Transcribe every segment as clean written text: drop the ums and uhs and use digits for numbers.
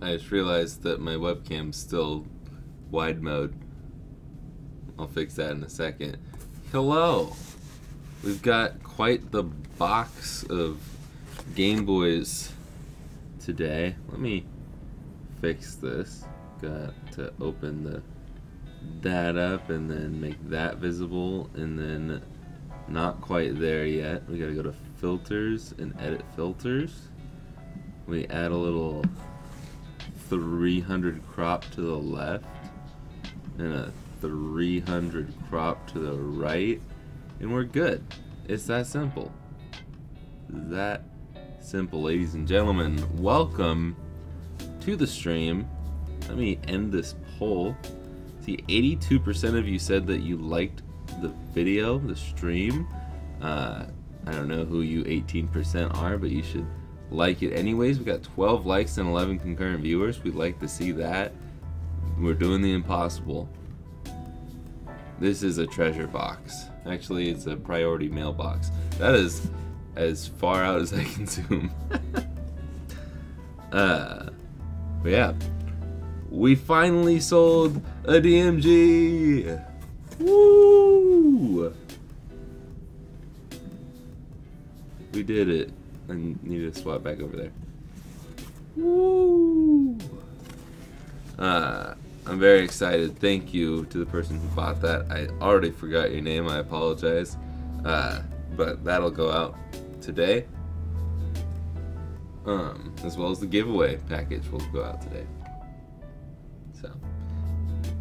I just realized that my webcam's still wide mode. I'll fix that in a second. Hello! We've got quite the box of Game Boys today. Let me fix this. Got to open that up and then make that visible, and then not quite there yet. We gotta go to filters and edit filters. We add a little 300 crop to the left and a 300 crop to the right, and we're good. It's that simple. That simple, ladies and gentlemen. Welcome to the stream. Let me end this poll. See, 82% of you said that you liked the video, the stream. I don't know who you 18% are, but you should like it anyways. We got 12 likes and 11 concurrent viewers. We'd like to see that. We're doing the impossible. This is a treasure box. Actually, it's a priority mailbox. That is as far out as I can zoom. But yeah, we finally sold a DMG. Woo! We did it. I need to swap back over there. Woo! I'm very excited. Thank you to the person who bought that. I already forgot your name. I apologize. But that'll go out today. As well as the giveaway package will go out today. So,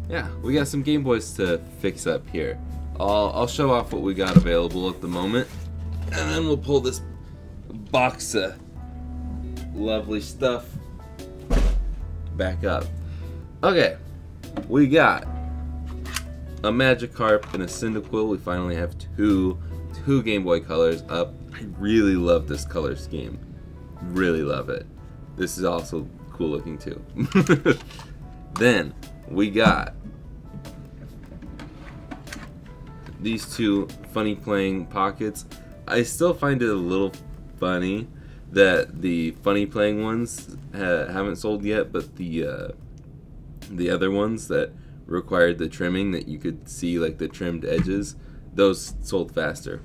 yeah, we got some Game Boys to fix up here. I'll show off what we got available at the moment, and then we'll pull this box of lovely stuff back up. Okay, we got a Magikarp and a Cyndaquil. We finally have two Game Boy colors up. I really love this color scheme. Really love it. This is also cool looking too. Then we got these two funny playing pockets. I still find it a little funny that the funny playing ones haven't sold yet, but the other ones that required the trimming, that you could see like the trimmed edges, those sold faster.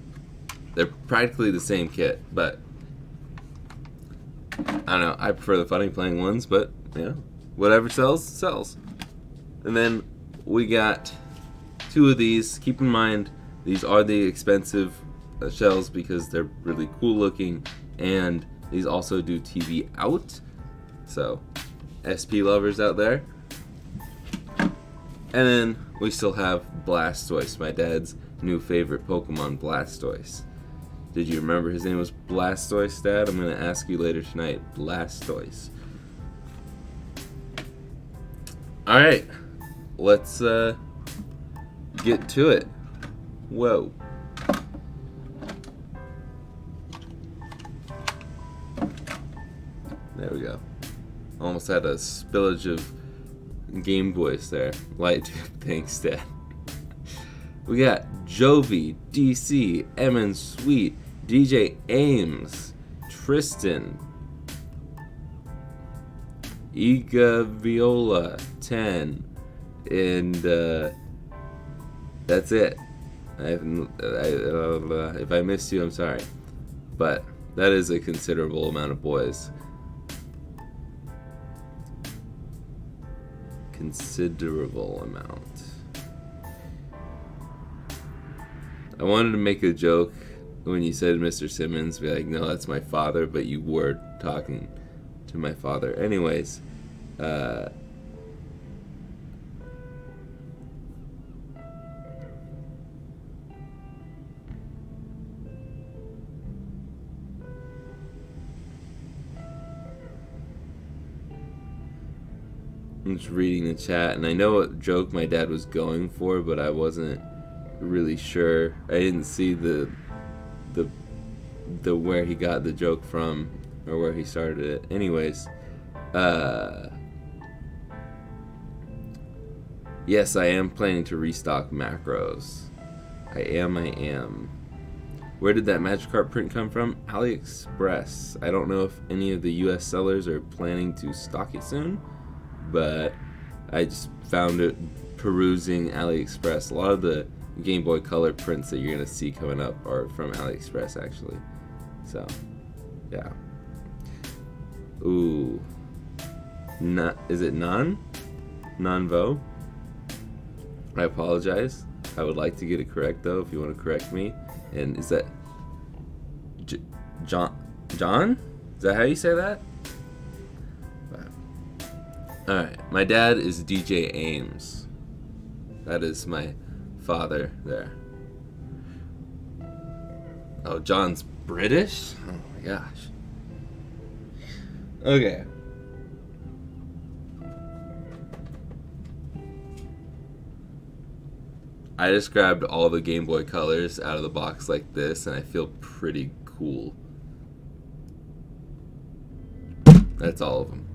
They're practically the same kit, but I don't know, I prefer the funny playing ones, but yeah, whatever sells, sells. And then we got two of these. Keep in mind, these are the expensive shells because they're really cool looking, and these also do TV out. So, SP lovers out there. And then we still have Blastoise, my dad's new favorite Pokemon, Blastoise. Did you remember his name was Blastoise, Dad? I'm going to ask you later tonight. Blastoise. Alright, let's get to it. Whoa. There we go. Almost had a spillage of Game Boys there. Light, thanks, Dad. We got Jovi, DC, Emin Sweet, DJ Ames, Tristan, Iga Viola 10, and that's it. If I missed you, I'm sorry, but that is a considerable amount of boys. Considerable amount. I wanted to make a joke when you said Mr. Simmons, be like, no, that's my father, but you were talking to my father. Anyways, I'm just reading the chat, and I know what joke my dad was going for, but I wasn't really sure. I didn't see the where he got the joke from, or where he started it. Anyways, yes, I am planning to restock macros. I am. Where did that Magikarp print come from? AliExpress. I don't know if any of the US sellers are planning to stock it soon, but I just found it perusing AliExpress. A lot of the Game Boy Color prints that you're going to see coming up are from AliExpress, actually. So, yeah. Ooh. Is it Non-Vo? I apologize. I would like to get it correct, though, if you want to correct me. And is that John? Is that how you say that? Alright, my dad is DJ Ames. That is my father there. Oh, John's British? Oh my gosh. Okay. I just grabbed all the Game Boy Colors out of the box like this, and I feel pretty cool. That's all of them.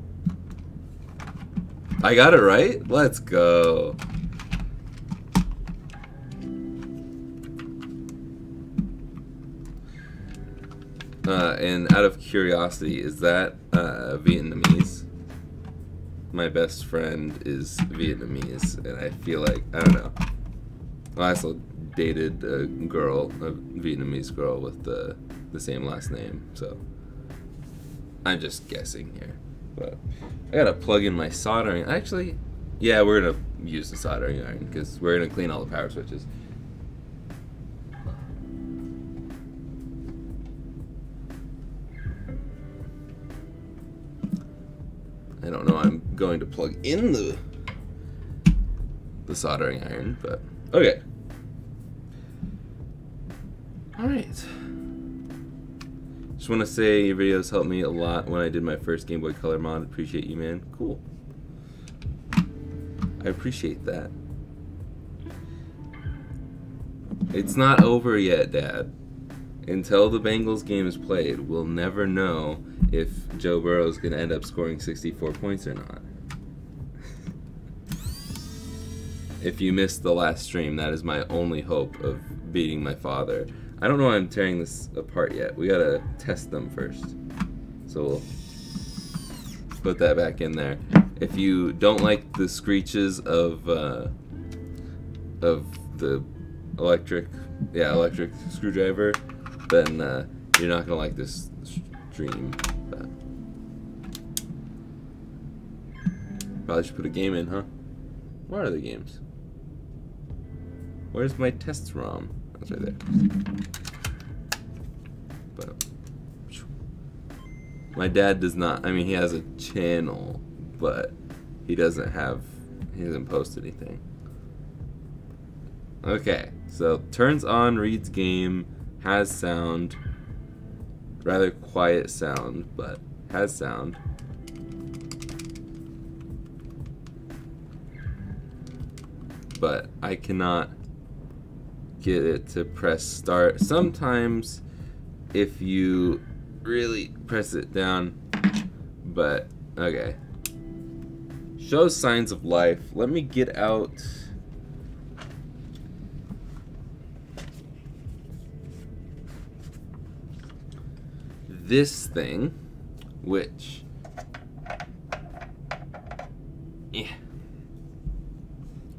I got it right? Let's go. And out of curiosity, is that Vietnamese? My best friend is Vietnamese, and I feel like, I don't know. I also dated a Vietnamese girl with the same last name, so I'm just guessing here. But I gotta plug in my soldering. Actually, yeah, we're gonna use the soldering iron because we're gonna clean all the power switches. I don't know. I'm going to plug in the soldering iron, but okay. All right. Just want to say your videos helped me a lot when I did my first Game Boy Color mod. Appreciate you, man. Cool. I appreciate that. It's not over yet, Dad. Until the Bengals game is played, we'll never know if Joe Burrow's going to end up scoring 64 points or not. If you missed the last stream, that is my only hope of beating my father. I don't know why I'm tearing this apart yet. We gotta test them first. So we'll put that back in there. If you don't like the screeches of the electric screwdriver, then you're not gonna like this stream. But probably should put a game in, huh? What are the games? Where's my test ROM? That's right there. But my dad does not. I mean, he has a channel, but he doesn't post anything. Okay, so turns on, reads game, has sound, rather quiet sound, but has sound. But I cannot get it to press start. Sometimes if you really press it down, but okay. Shows signs of life. Let me get out this thing, which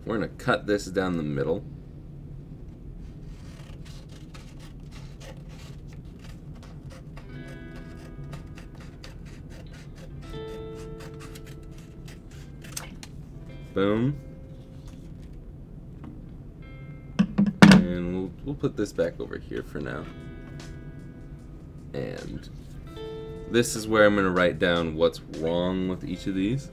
we're gonna cut this down the middle. Boom. And we'll put this back over here for now. And this is where I'm going to write down what's wrong with each of these.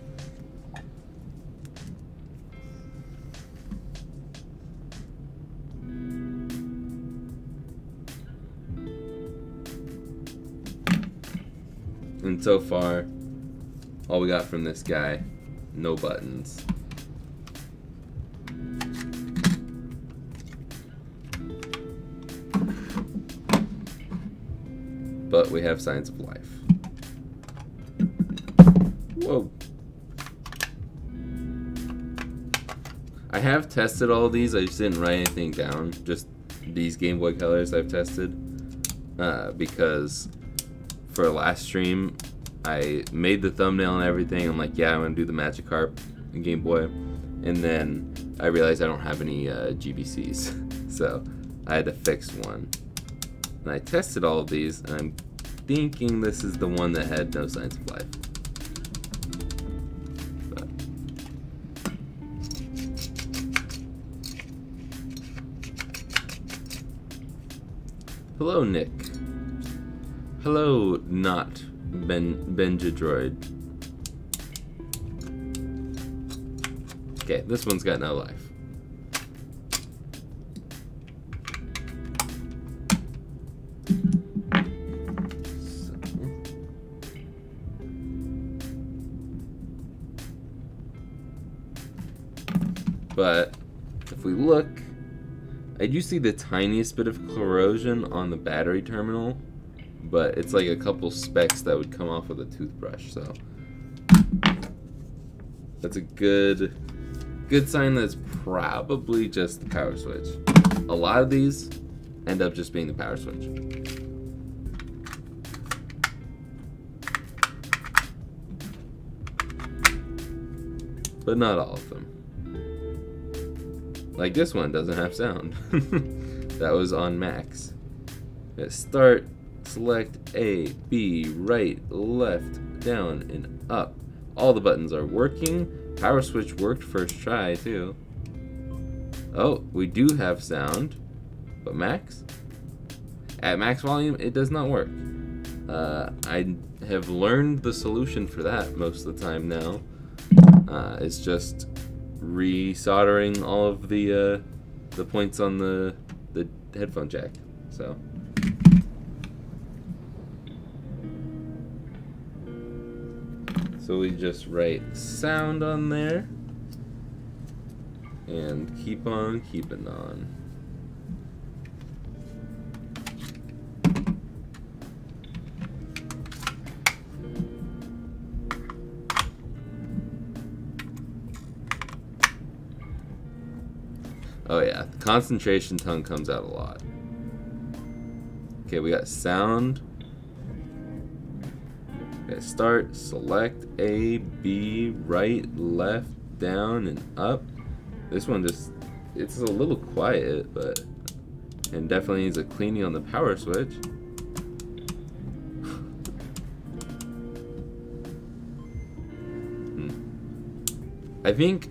And so far, all we got from this guy, no buttons. But we have signs of life. Whoa. I have tested all of these, I just didn't write anything down. Just these Game Boy Colors I've tested. because for last stream I made the thumbnail and everything. I'm like, yeah, I'm gonna do the Magikarp in Game Boy, and then I realized I don't have any GBCs, so I had to fix one. And I tested all of these, and I'm thinking this is the one that had no signs of life. But hello, Nick. Hello, not Benjadroid. Okay, this one's got no life. But if we look, I do see the tiniest bit of corrosion on the battery terminal, but it's like a couple specks that would come off with a toothbrush, so that's a good sign that it's probably just the power switch. A lot of these end up just being the power switch. But not all of them. Like this one doesn't have sound. That was on max. Start, select A, B, right, left, down, and up. All the buttons are working. Power switch worked first try too. Oh, we do have sound, but max? At max volume, it does not work. I have learned the solution for that most of the time now. It's just re-soldering all of the points on the headphone jack. So we just write sound on there and keep on keeping on. Oh yeah, the concentration tongue comes out a lot. Okay, we got sound. Okay, start, select A, B, right, left, down, and up. This one just, it's a little quiet, but, and definitely needs a cleaning on the power switch. I think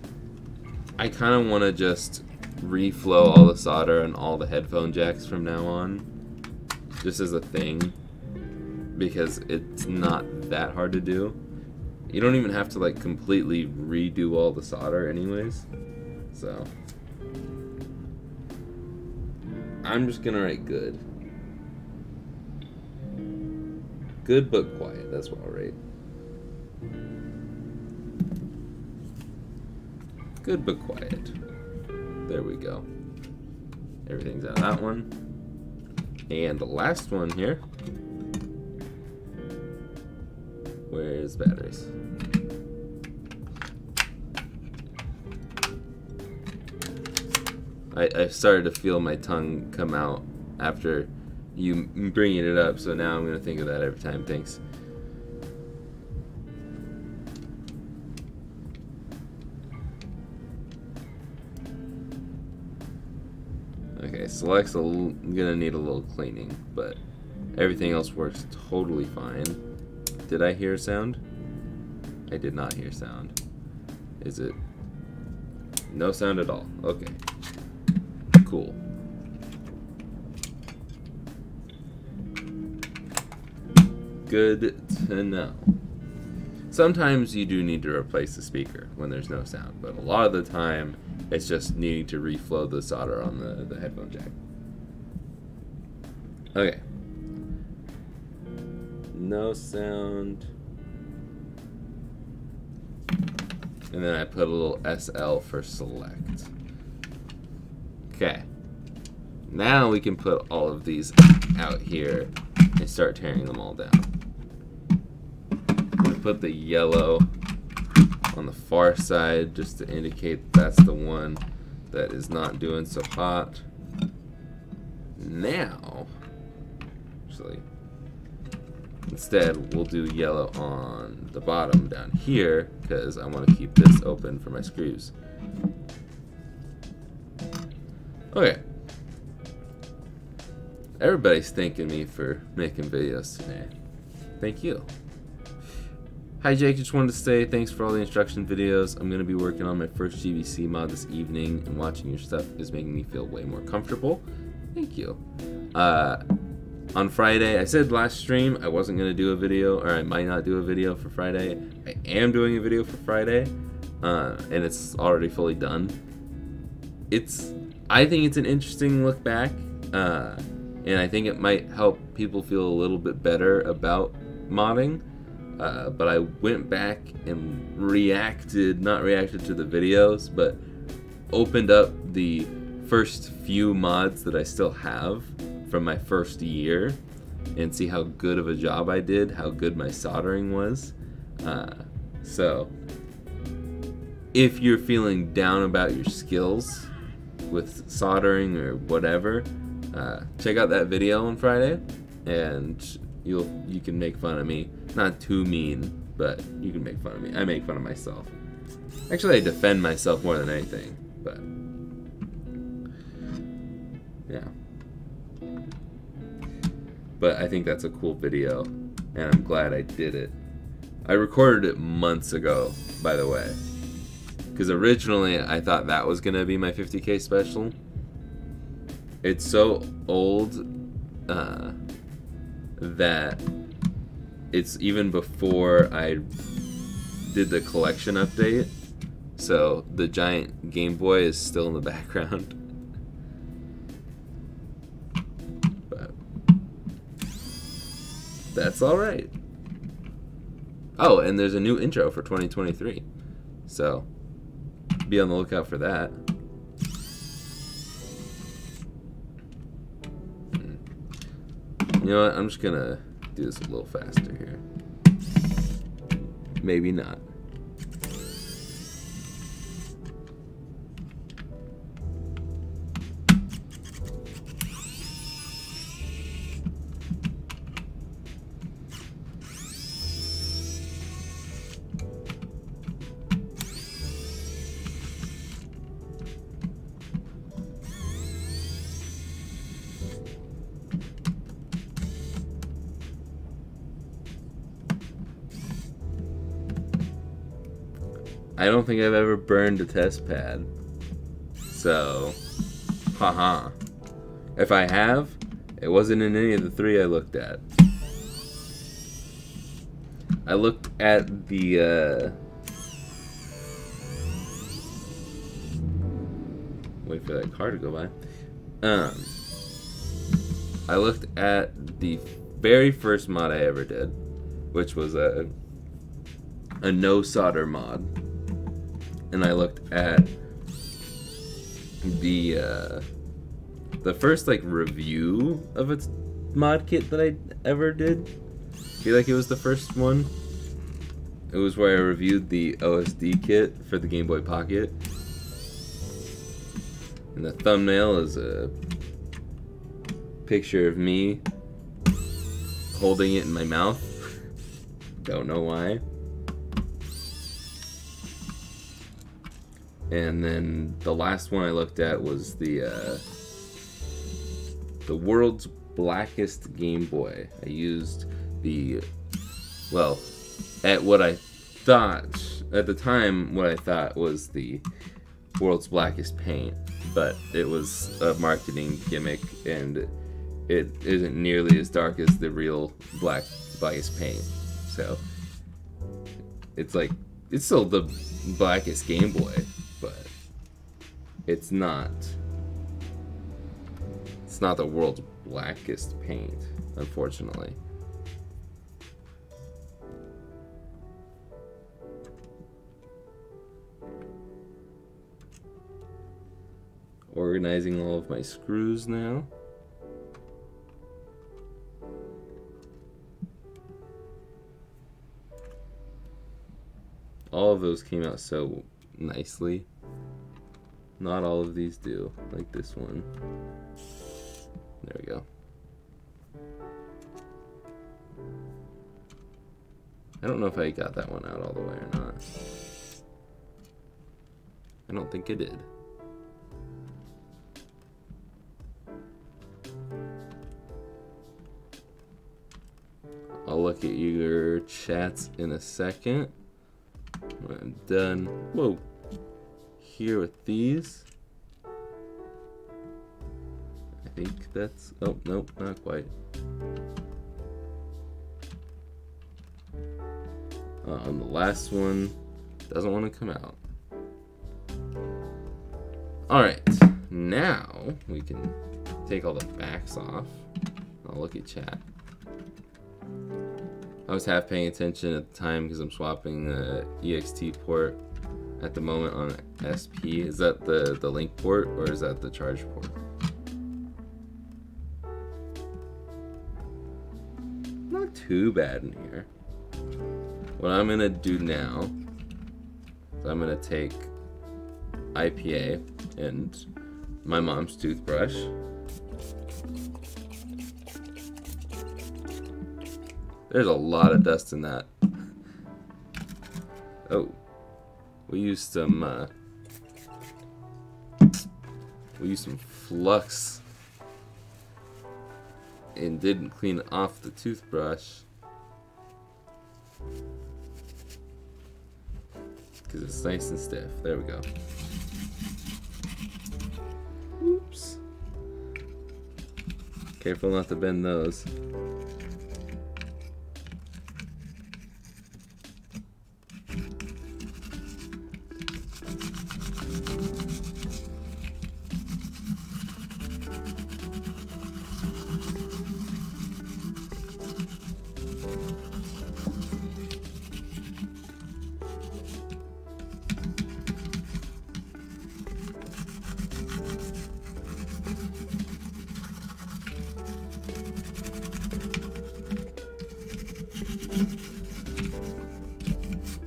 I kind of want to just reflow all the solder and all the headphone jacks from now on, just as a thing, because it's not that hard to do. You don't even have to like completely redo all the solder anyways, so I'm just gonna write good but quiet. That's what I'll write. Good but quiet. There we go. Everything's out of that one. And the last one here. Where's batteries? I started to feel my tongue come out after you bringing it up, so now I'm going to think of that every time. Thanks. Okay, select's gonna need a little cleaning, but everything else works totally fine. Did I hear sound? I did not hear sound. Is it? No sound at all. Okay. Cool. Good to know. Sometimes you do need to replace the speaker when there's no sound, but a lot of the time it's just needing to reflow the solder on the headphone jack. Okay. No sound. And then I put a little SL for select. Okay. Now we can put all of these out here and start tearing them all down. I'm gonna put the yellow on the far side just to indicate that's the one that is not doing so hot. Now, just instead we'll do yellow on the bottom down here because I want to keep this open for my screws. Okay. Everybody's thanking me for making videos today. Thank you. Hi Jake, just wanted to say thanks for all the instruction videos. I'm going to be working on my first GVC mod this evening, and watching your stuff is making me feel way more comfortable. Thank you. On Friday, I said last stream I wasn't going to do a video, or I might not do a video for Friday. I am doing a video for Friday, and it's already fully done. I think it's an interesting look back, and I think it might help people feel a little bit better about modding. But I went back and not reacted to the videos, but opened up the first few mods that I still have from my first year and see how good of a job I did, how good my soldering was. So if you're feeling down about your skills with soldering or whatever, check out that video on Friday, and you can make fun of me. Not too mean, but you can make fun of me. I make fun of myself. Actually, I defend myself more than anything, but yeah. But I think that's a cool video, and I'm glad I did it. I recorded it months ago, by the way, because originally I thought that was gonna be my 50K special. It's so old that it's even before I did the collection update, so the giant Game Boy is still in the background. But that's alright. Oh, and there's a new intro for 2023, so be on the lookout for that. You know what, I'm just gonna do this a little faster here. Maybe not. I don't think I've ever burned a test pad. So, haha. If I have, it wasn't in any of the 3 I looked at. I looked at the, wait for that car to go by. I looked at the very first mod I ever did, which was a no solder mod. And I looked at the first like review of its mod kit that I ever did. I feel like it was the first one. It was where I reviewed the OSD kit for the Game Boy Pocket. And the thumbnail is a picture of me holding it in my mouth. Don't know why. And then the last one I looked at was the world's blackest Game Boy. I used at what I thought, at the time, what I thought was the world's blackest paint, but it was a marketing gimmick, and it isn't nearly as dark as the real blackest paint. So it's still the blackest Game Boy, but it's not the world's blackest paint, unfortunately. Organizing all of my screws now. All of those came out so nicely. Not all of these do, like this one. There we go. I don't know if I got that one out all the way or not. I don't think I did. I'll look at your chats in a second. When I'm done, whoa, here with these. I think that's, oh, nope, not quite. And the last one doesn't want to come out. Alright, now we can take all the backs off. I'll look at chat. I was half paying attention at the time because I'm swapping the EXT port at the moment on SP. Is that the link port or is that the charge port? Not too bad in here. What I'm gonna do now is I'm gonna take IPA and my mom's toothbrush. There's a lot of dust in that. Oh, we used some flux and didn't clean off the toothbrush because it's nice and stiff. There we go. Oops. Careful not to bend those.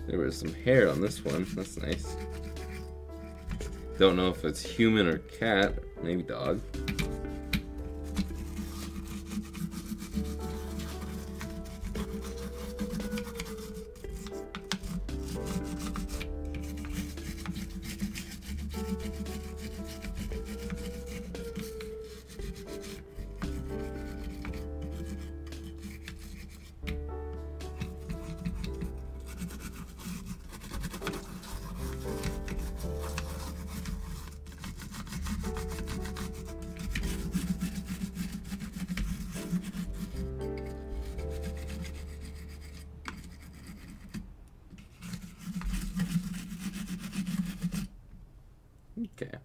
There was some hair on this one. That's nice. Don't know if it's human or cat. Maybe dog. Okay.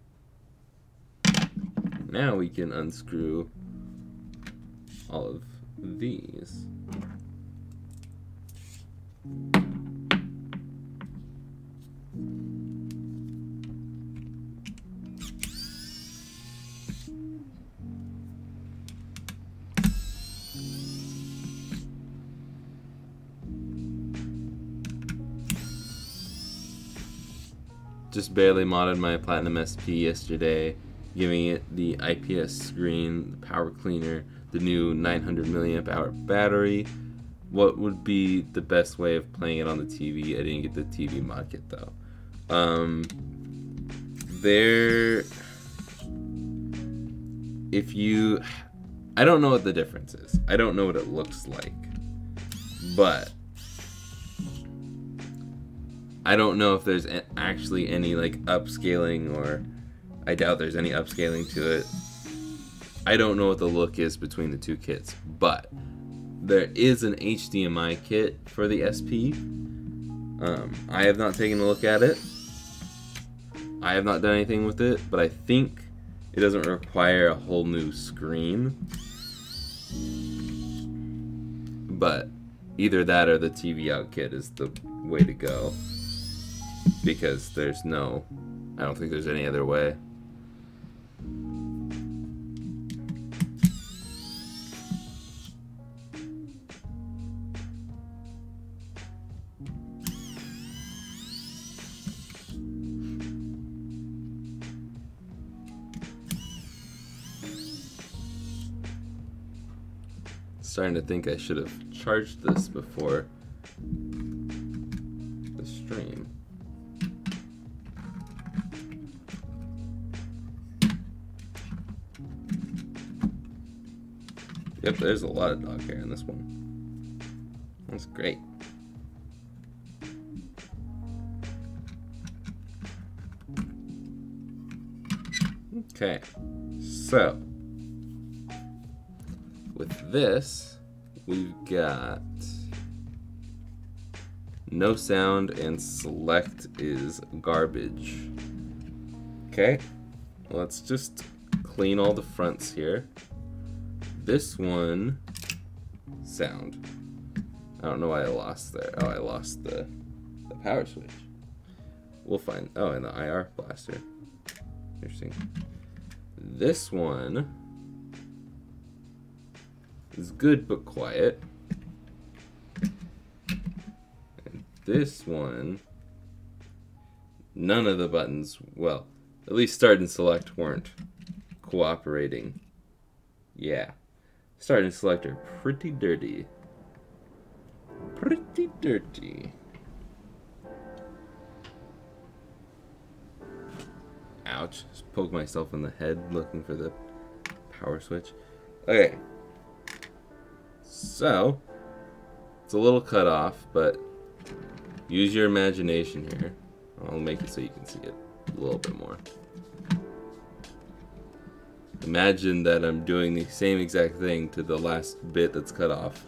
Now we can unscrew all of these. Just barely modded my Platinum SP yesterday, giving it the IPS screen, the power cleaner, the new 900 milliamp hour battery. What would be the best way of playing it on the TV? I didn't get the TV mod kit though. I don't know what the difference is. I don't know what it looks like, but I don't know if there's actually any like upscaling, or I doubt there's any upscaling to it. I don't know what the look is between the two kits, but there is an HDMI kit for the SP. I have not taken a look at it. I have not done anything with it, but I think it doesn't require a whole new screen. But either that or the TV out kit is the way to go, because I don't think there's any other way. Starting to think I should have charged this before stream. Yep, there's a lot of dog hair in this one. That's great. Okay, so with this, we've got no sound and select is garbage. Okay, let's just clean all the fronts here. This one, sound. I don't know why I lost there. Oh, I lost the power switch. We'll find, oh, and the IR blaster. Interesting. This one is good but quiet. And this one, none of the buttons, well, at least start and select weren't cooperating. Yeah. Start and select are pretty dirty. Pretty dirty. Ouch. Just poke myself in the head looking for the power switch. Okay. So, it's a little cut off, but use your imagination here. I'll make it so you can see it a little bit more. Imagine that I'm doing the same exact thing to the last bit that's cut off.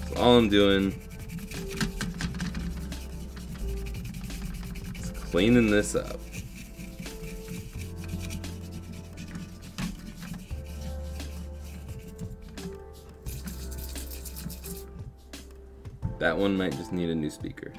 So all I'm doing is cleaning this up. That one might just need a new speaker.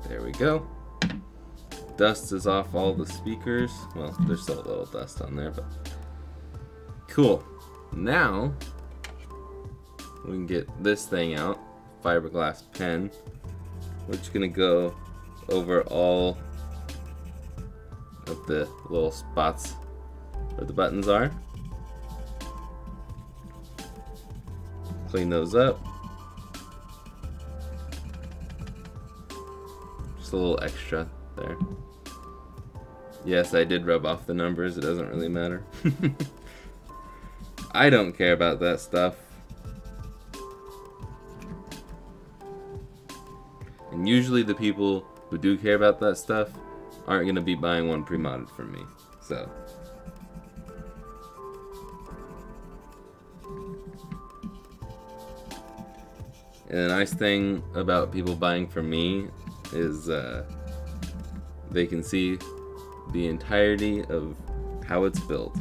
There we go. Dust is off all the speakers. Well, there's still a little dust on there, but cool. Now we can get this thing out, fiberglass pen. We're just gonna go over all of the little spots where the buttons are. Clean those up. Just a little extra there. Yes, I did rub off the numbers. It doesn't really matter. I don't care about that stuff. And usually the people who do care about that stuff aren't going to be buying one pre-modded from me. So. And the nice thing about people buying from me is they can see the entirety of how it's built.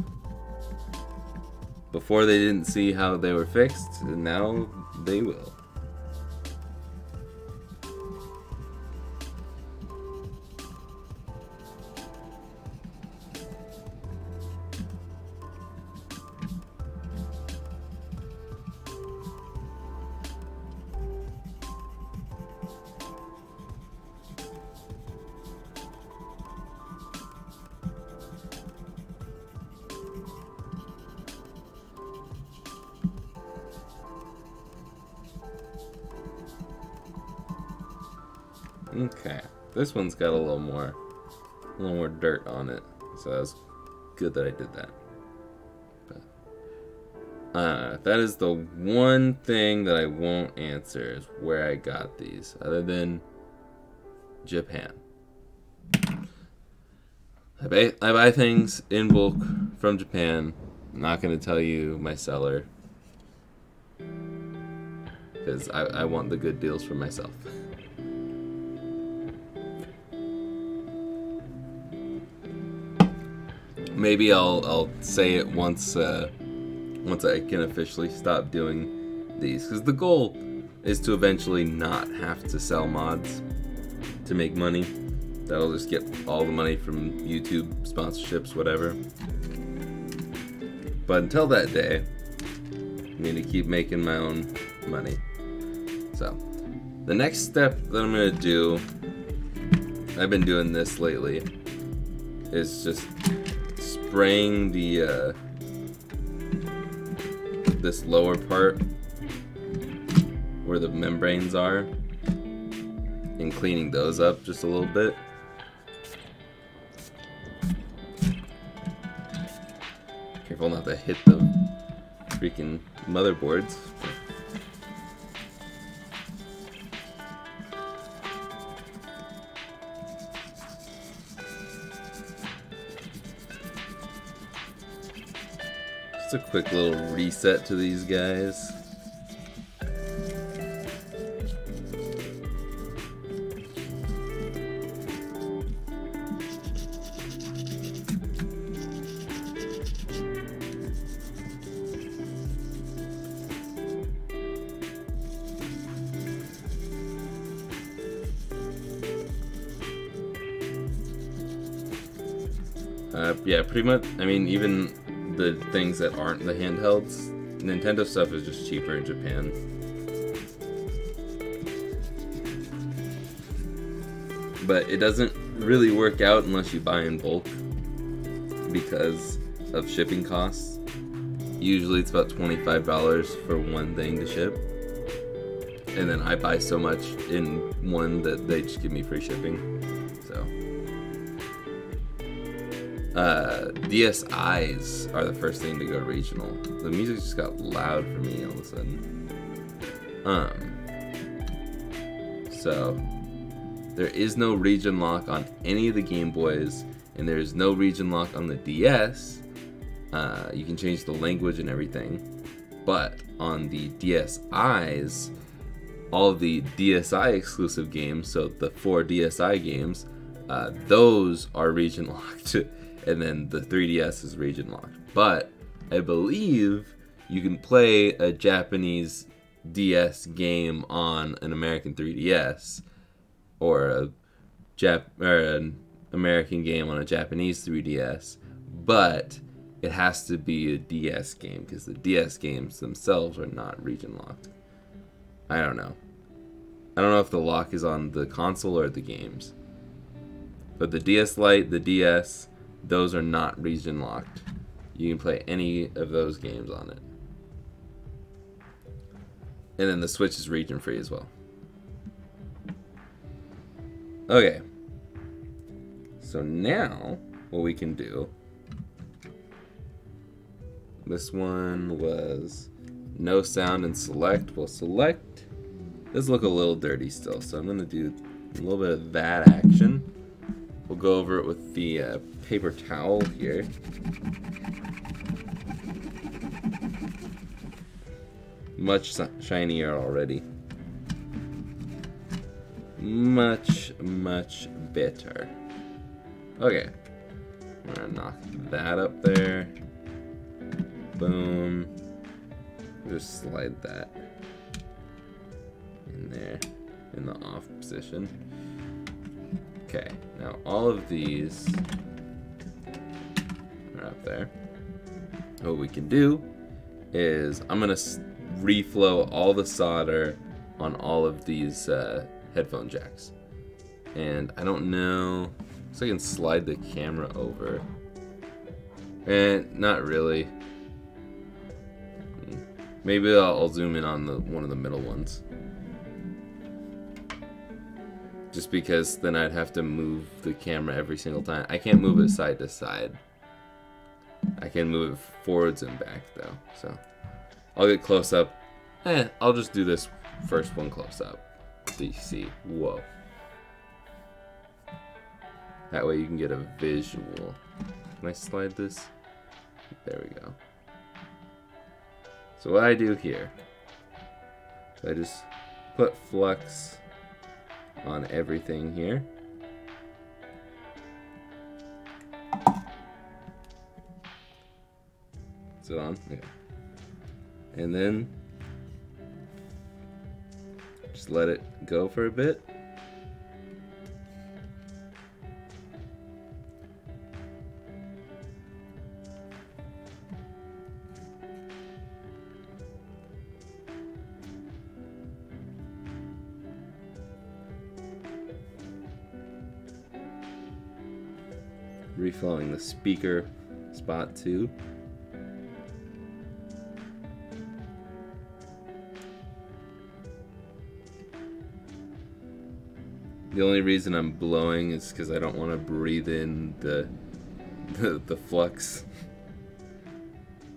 Before they didn't see how they were fixed, and now they will. Okay, this one's got a little more dirt on it, so that's good that I did that. But, that is the one thing that I won't answer is where I got these. Other than Japan. I buy things in bulk from Japan. I'm not going to tell you my seller, because I want the good deals for myself. Maybe I'll say it once I can officially stop doing these, because the goal is to eventually not have to sell mods to make money. That'll just get all the money from YouTube sponsorships, whatever. But until that day, I'm going to keep making my own money. So, the next step that I'm going to do, I've been doing this lately, is just spraying the this lower part where the membranes are and cleaning those up just a little bit. Careful not to hit the freaking motherboards. Just a quick little reset to these guys. Yeah, pretty much. I mean, even the things that aren't the handhelds, Nintendo stuff is just cheaper in Japan. But it doesn't really work out unless you buy in bulk because of shipping costs. Usually it's about $25 for one thing to ship. And then I buy so much in one that they just give me free shipping. So DSIs are the first thing to go regional. The music just got loud for me all of a sudden. So there is no region lock on any of the Game Boys, and there is no region lock on the DS. You can change the language and everything, but on the DSIs, all of the DSI exclusive games, so the 4 DSI games, those are region locked. And then the 3DS is region locked. But I believe you can play a Japanese DS game on an American 3DS, or an American game on a Japanese 3DS, but it has to be a DS game because the DS games themselves are not region locked. I don't know. I don't know if the lock is on the console or the games. But the DS Lite, the DS, those are not region locked. You can play any of those games on it. And then the Switch is region free as well. Okay. So now, what we can do... This one was no sound and select. Well, select does look a little dirty still, so I'm going to do a little bit of that action. We'll go over it with the paper towel here. Much shinier already. Much, much better. Okay. I'm gonna knock that up there. Boom. Just slide that in there in the off position. Okay, now all of these are up there. What we can do is I'm gonna reflow all the solder on all of these headphone jacks. And I don't know, so I can slide the camera over. And not really. Maybe I'll zoom in on one of the middle ones. Just because then I'd have to move the camera every single time. I can't move it side to side. I can move it forwards and back though. So I'll get close up. I'll just do this first one close up. So you see, whoa. That way you can get a visual. Can I slide this? There we go. So what I do here, I just put flux on everything here. Is it on? Okay. And then just let it go for a bit. Reflowing the speaker spot too. The only reason I'm blowing is because I don't want to breathe in the flux.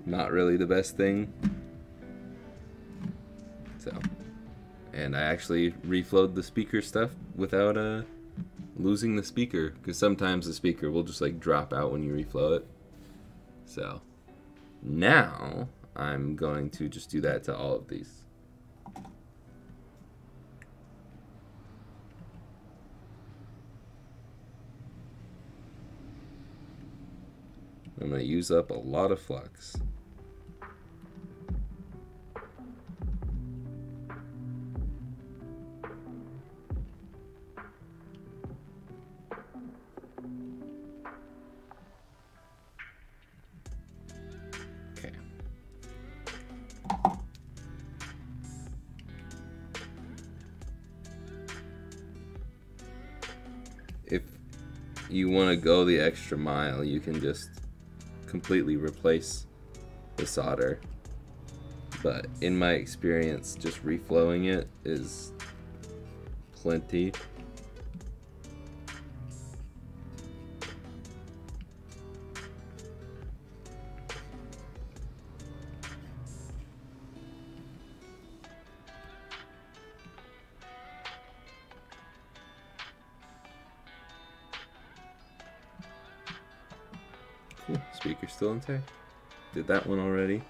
Not really the best thing. So, and I actually reflowed the speaker stuff without losing the speaker, because sometimes the speaker will just like drop out when you reflow it. So now I'm going to just do that to all of these. I'm going to use up a lot of flux. Okay. If you want to go the extra mile, you can just completely replace the solder, but in my experience just reflowing it is plenty. Cool. Speaker's still intact. Did that one already.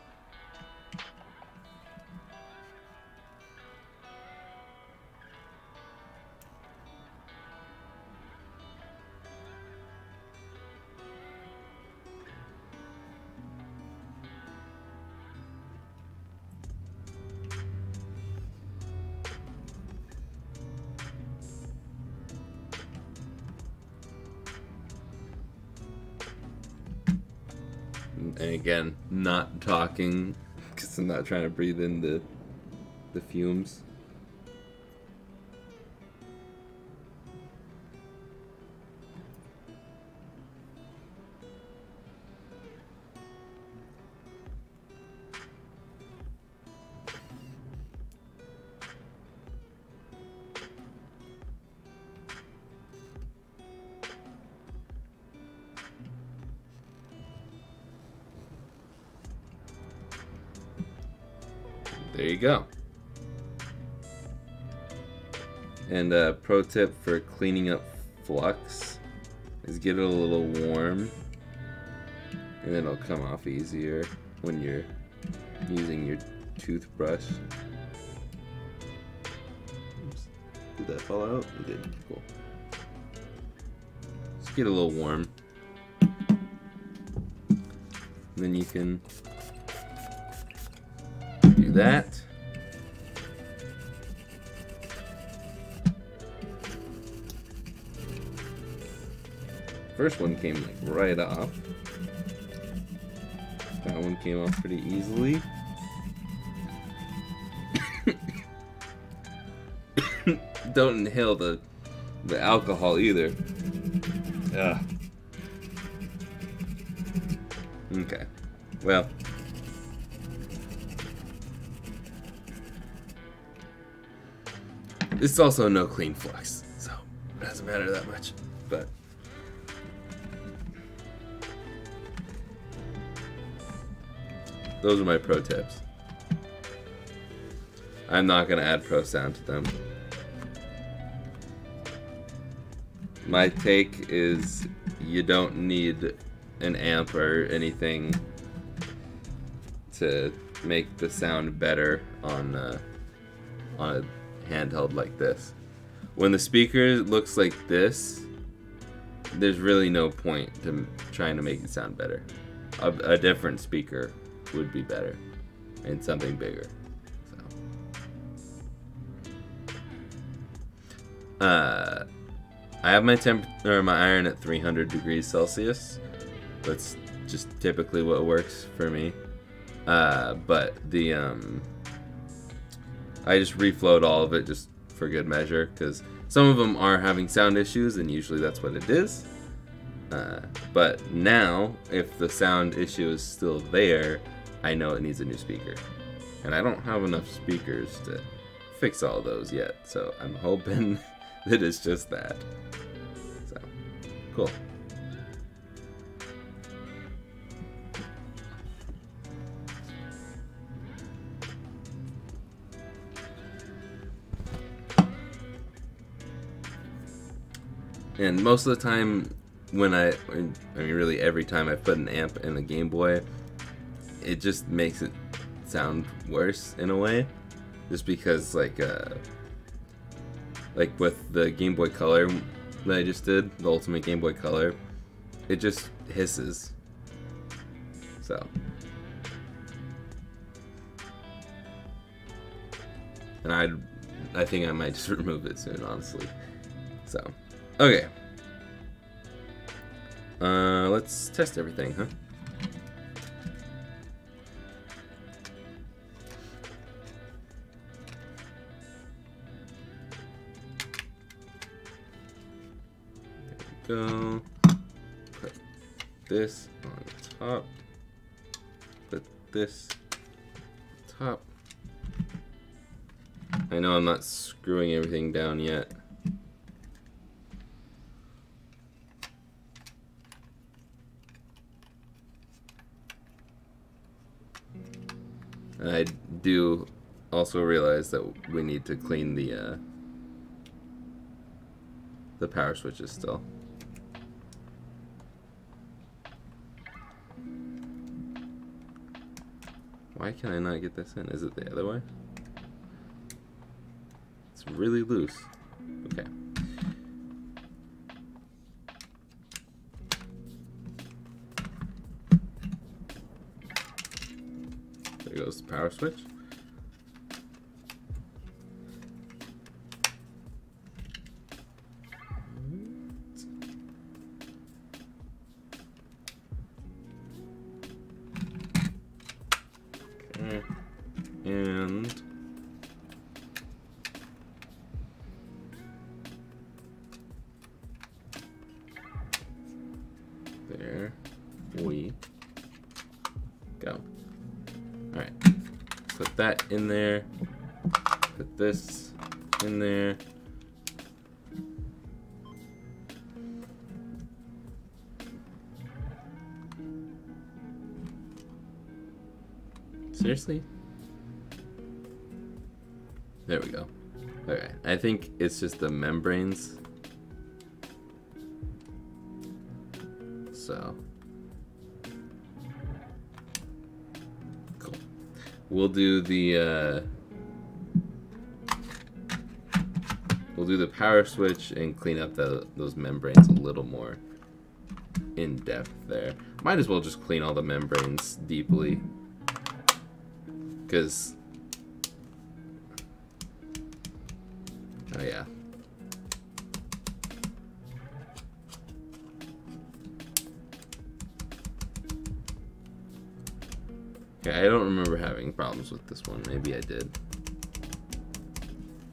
And again, not talking because I'm not trying to breathe in the fumes. There you go. And a pro tip for cleaning up flux is get it a little warm, and it'll come off easier when you're using your toothbrush. Oops. Did that fall out? It did. Cool. Just get a little warm. And then you can do that. First one came like right off. That one came off pretty easily. Don't inhale the alcohol either. Ugh. Okay. Well. This is also no clean flux, so it doesn't matter that much. But those are my pro tips. I'm not going to add pro sound to them. my take is you don't need an amp or anything to make the sound better on a handheld like this. When the speaker looks like this, there's really no point to trying to make it sound better. A different speaker would be better, and something bigger. So, I have my iron at 300 degrees Celsius. That's just typically what works for me. But the I just reflowed all of it just for good measure, because some of them are having sound issues, and usually that's what it is. But now, if the sound issue is still there, I know it needs a new speaker. And I don't have enough speakers to fix all those yet, so I'm hoping that it's just that. So, cool. And most of the time, I mean really every time I put an amp in the Game Boy, it just makes it sound worse in a way. Just because like with the Game Boy Color that I just did, the Ultimate Game Boy Color, it just hisses. So. And I think I might just remove it soon, honestly. So. Okay. Let's test everything, huh? There we go. Put this on top. Put this on top. I know I'm not screwing everything down yet. And I do also realize that we need to clean the power switches still. Why can I not get this in? Is it the other way? It's really loose. Okay. There goes the power switch. Okay. And there we go. Alright, put that in there, put this in there. Seriously? There we go. Okay, I think it's just the membranes. So. Cool. We'll do the power switch and clean up those membranes a little more in depth there. Might as well just clean all the membranes deeply, because oh yeah. Okay, I don't remember having problems with this one. Maybe I did.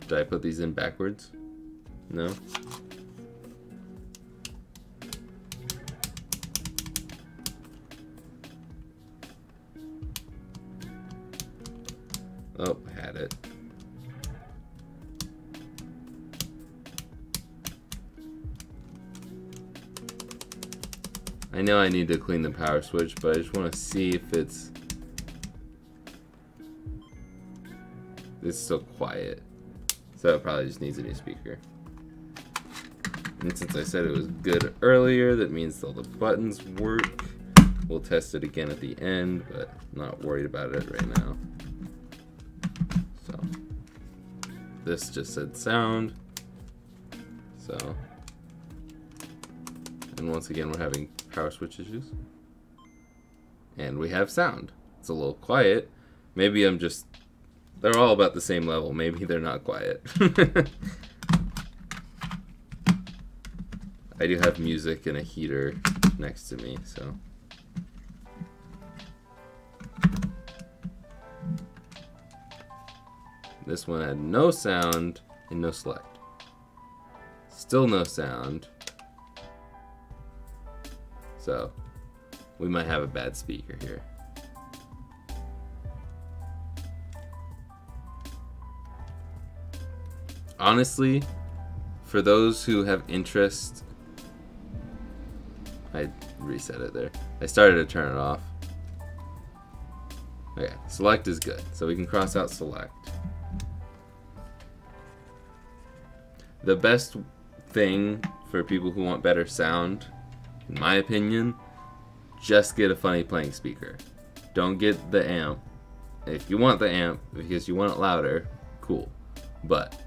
Did I put these in backwards? No? Oh, I had it. I know I need to clean the power switch, but I just want to see if it's still quiet. So it probably just needs a new speaker. And since I said it was good earlier, that means all the buttons work. We'll test it again at the end, but not worried about it right now. So this just said sound. So, and once again we're having power switch issues. And we have sound. It's a little quiet. Maybe I'm just, they're all about the same level. Maybe they're not quiet. I do have music and a heater next to me, so. This one had no sound and no select. Still no sound. So, we might have a bad speaker here. Honestly, for those who have interest, I reset it there. I started to turn it off. Okay, select is good, so we can cross out select. The best thing for people who want better sound, in my opinion, just get a funny playing speaker. Don't get the amp. If you want the amp because you want it louder, cool. But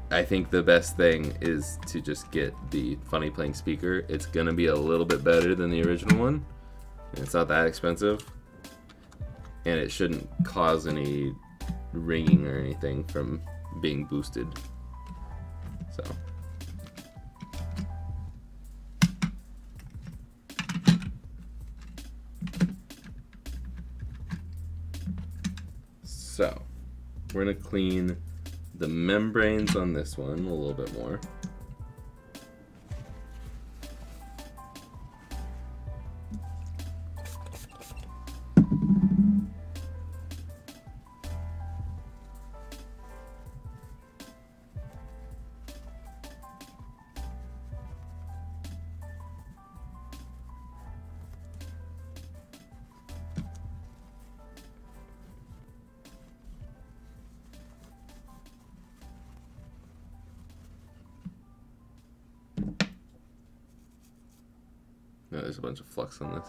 I think the best thing is to just get the funny playing speaker. It's gonna be a little bit better than the original one, and it's not that expensive, and it shouldn't cause any ringing or anything from being boosted. So. So, we're gonna clean the membranes on this one a little bit more. No, there's a bunch of flux on this.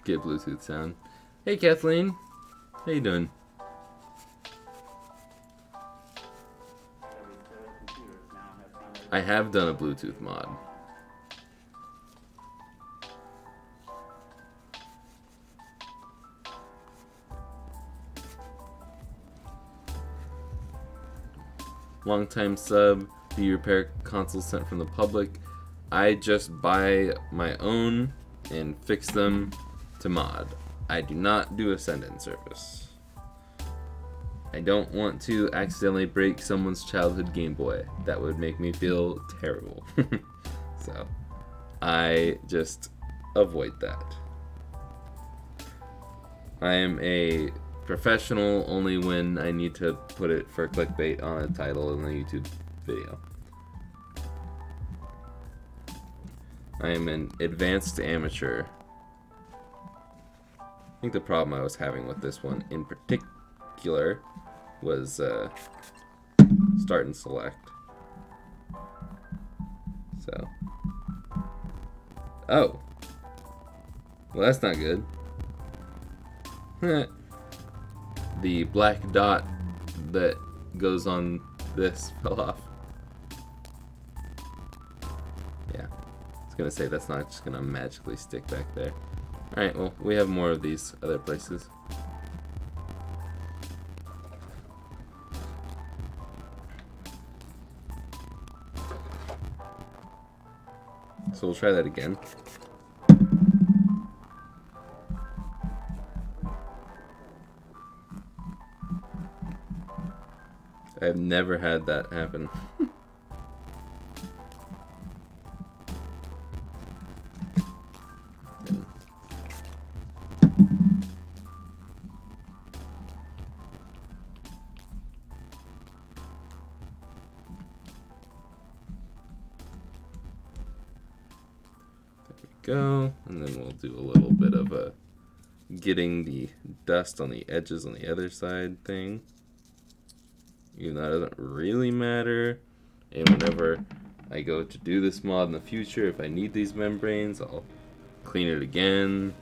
Get Bluetooth sound. Hey Kathleen, how you doing? I have done a Bluetooth mod. Long-time sub, do you repair consoles sent from the public? I just buy my own and fix them to mod. I do not do a send-in service. I don't want to accidentally break someone's childhood Game Boy. That would make me feel terrible. So, I just avoid that. I am a professional only when I need to put it for clickbait on a title in a YouTube video. I am an advanced amateur. I think the problem I was having with this one in particular was start and select. So, oh, well that's not good. The black dot that goes on this fell off. Yeah, I was gonna say that's not just gonna magically stick back there. Alright, well, we have more of these other places. So we'll try that again. I've never had that happen. There we go, and then we'll do a little bit of a getting the dust on the edges on the other side thing. Even though it doesn't really matter. And whenever I go to do this mod in the future, if I need these membranes, I'll clean it again.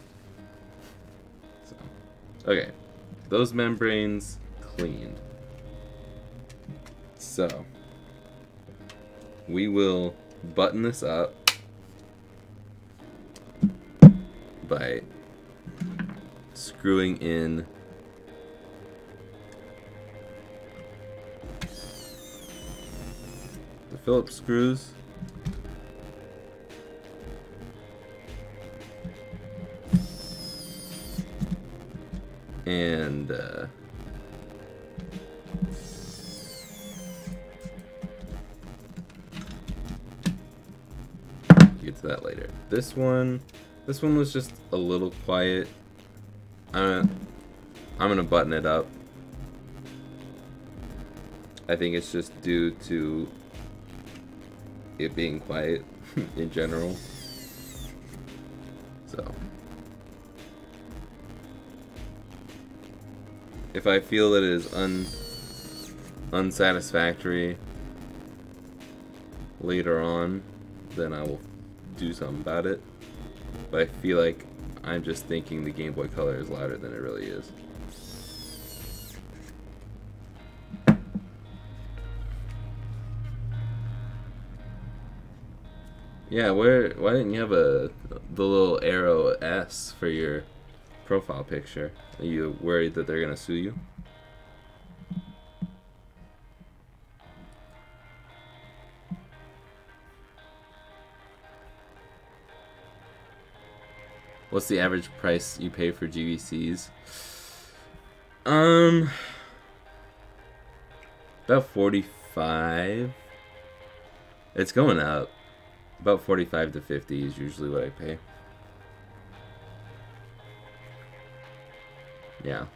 So, okay, those membranes cleaned. So, we will button this up by screwing in the Phillips screws. And get to that later. This one was just a little quiet. I'm gonna button it up. I think it's just due to it being quiet in general. So if I feel that it is unsatisfactory later on, then I will do something about it. But I feel like I'm just thinking the Game Boy Color is louder than it really is. Yeah, why didn't you have the little arrow S for your profile picture? Are you worried that they're gonna sue you? What's the average price you pay for GVCs? About 45. It's going up. About 45 to 50 is usually what I pay. Yeah.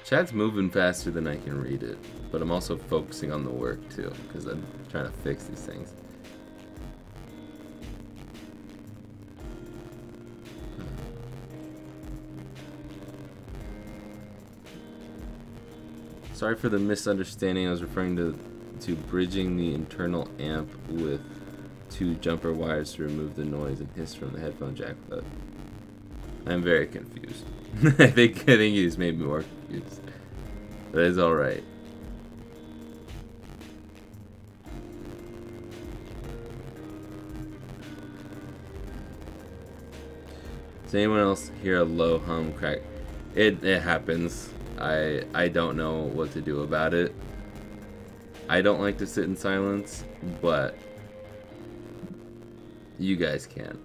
Chat's moving faster than I can read it, but I'm also focusing on the work too, because I'm trying to fix these things. Sorry for the misunderstanding. I was referring to bridging the internal amp with 2 jumper wires to remove the noise and hiss from the headphone jack. But I'm very confused. I think you just made me more confused. That is alright. Does anyone else hear a low hum crack? It happens. I don't know what to do about it. I don't like to sit in silence, but you guys can.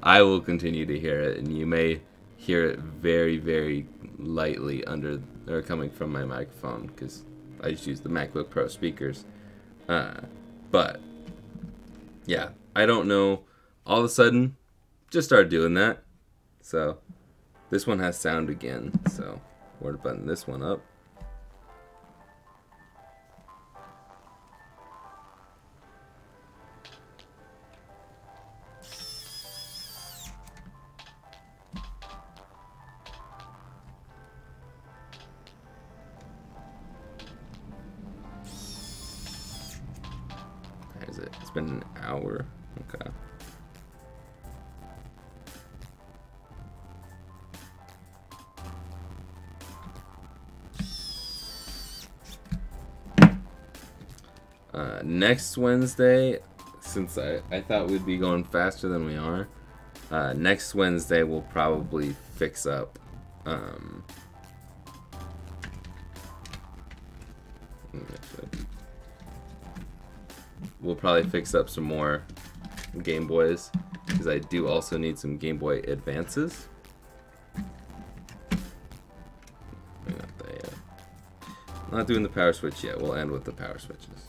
I will continue to hear it, and you may hear it very, very lightly under or coming from my microphone because I just use the MacBook Pro speakers. But yeah, I don't know. All of a sudden, just started doing that. So this one has sound again. So we're to button this one up. It's been an hour. Okay. Next Wednesday, since I thought we'd be going faster than we are, next Wednesday we'll probably fix up we'll probably fix up some more Game Boys, because I do also need some Game Boy Advances. Not doing the power switch yet. We'll end with the power switches.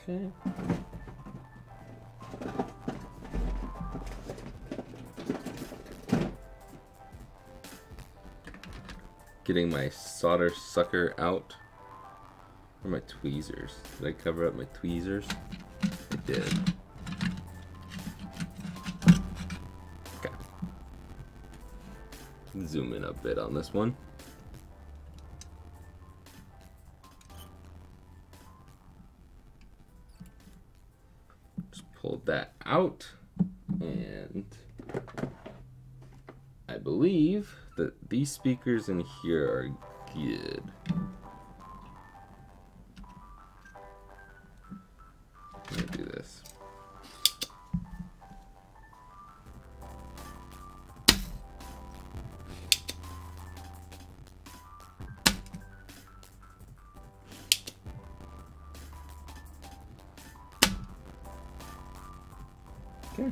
Okay. getting my solder sucker out. Where are my tweezers? Did I cover up my tweezers? I did. Okay. Zoom in a bit on this one. Just pulled that out, and I believe that these speakers in here are good. Let me do this. Okay.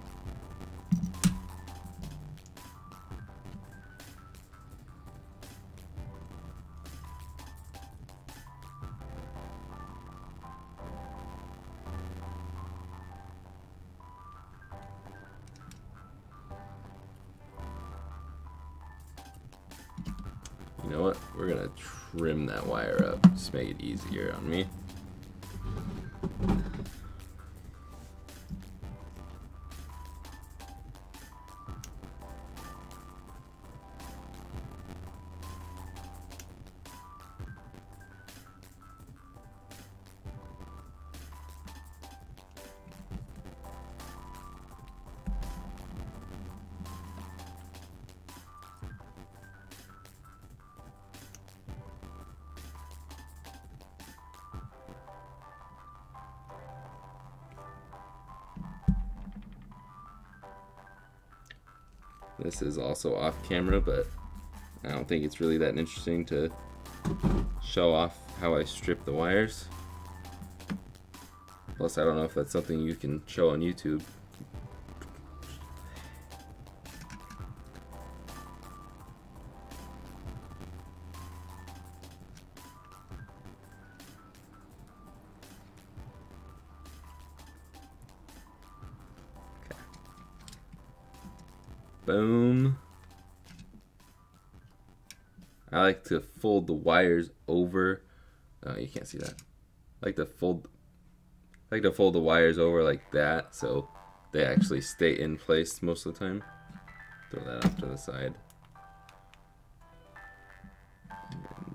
You know what? We're gonna trim that wire up, just make it easier on me. This is also off camera, but I don't think it's really that interesting to show off how I strip the wires. Plus, I don't know if that's something you can show on YouTube. Boom. I like to fold the wires over. Oh, you can't see that. I like to fold the wires over like that so they actually stay in place most of the time. Throw that off to the side.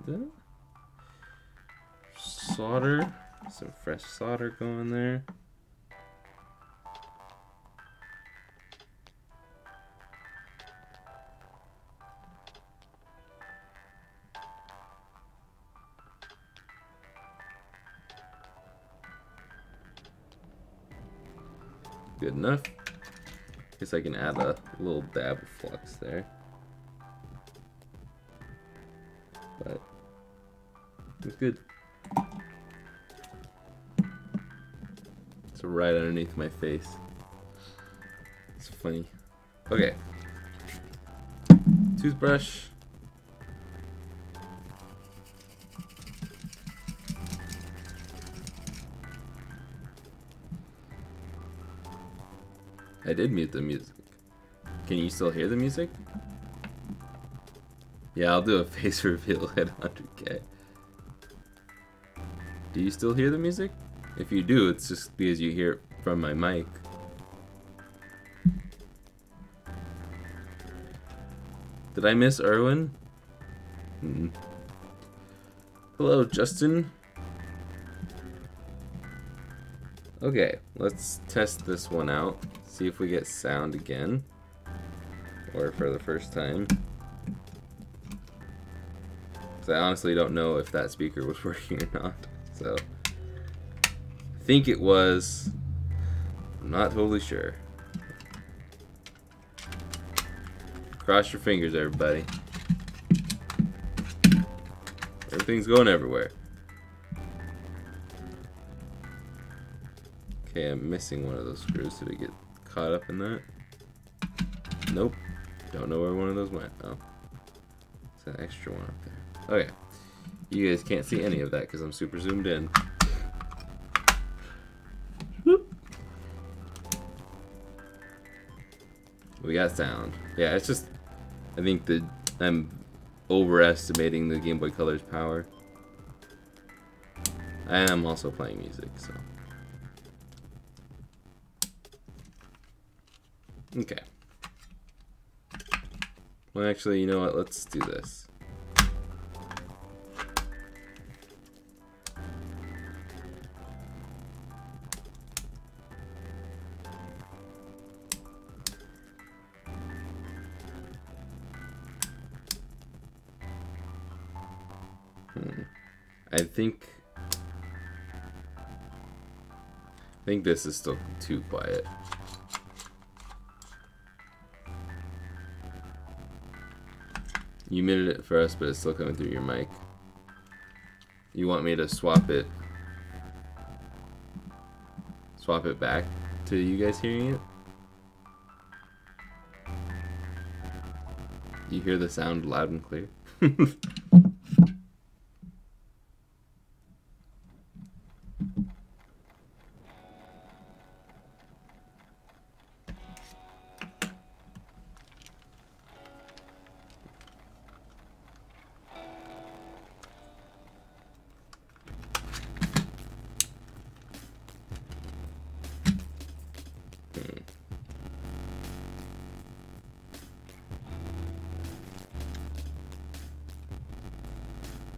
And, solder. Some fresh solder going there. Good enough. Guess I can add a little dab of flux there. But it's good. It's right underneath my face. It's funny. Okay. Toothbrush. I did mute the music. Can you still hear the music? Yeah, I'll do a face reveal at 100K. Do you still hear the music? If you do, it's just because you hear it from my mic. Did I miss Erwin? Hello, Justin. Okay, let's test this one out. See if we get sound again. Or for the first time. Because I honestly don't know if that speaker was working or not. So, I think it was. I'm not totally sure. Cross your fingers, everybody. Everything's going everywhere. Okay, I'm missing one of those screws. Did it get caught up in that? Nope. Don't know where one of those went. Oh. It's an extra one up there. Okay. You guys can't see any of that because I'm super zoomed in. Whoop. We got sound. Yeah, it's just, I think that I'm overestimating the Game Boy Color's power. I am also playing music, so. Okay. Well, actually, you know what? Let's do this. I think this is still too quiet. You muted it for us, but it's still coming through your mic. You want me to swap it back to you guys hearing it? You hear the sound loud and clear?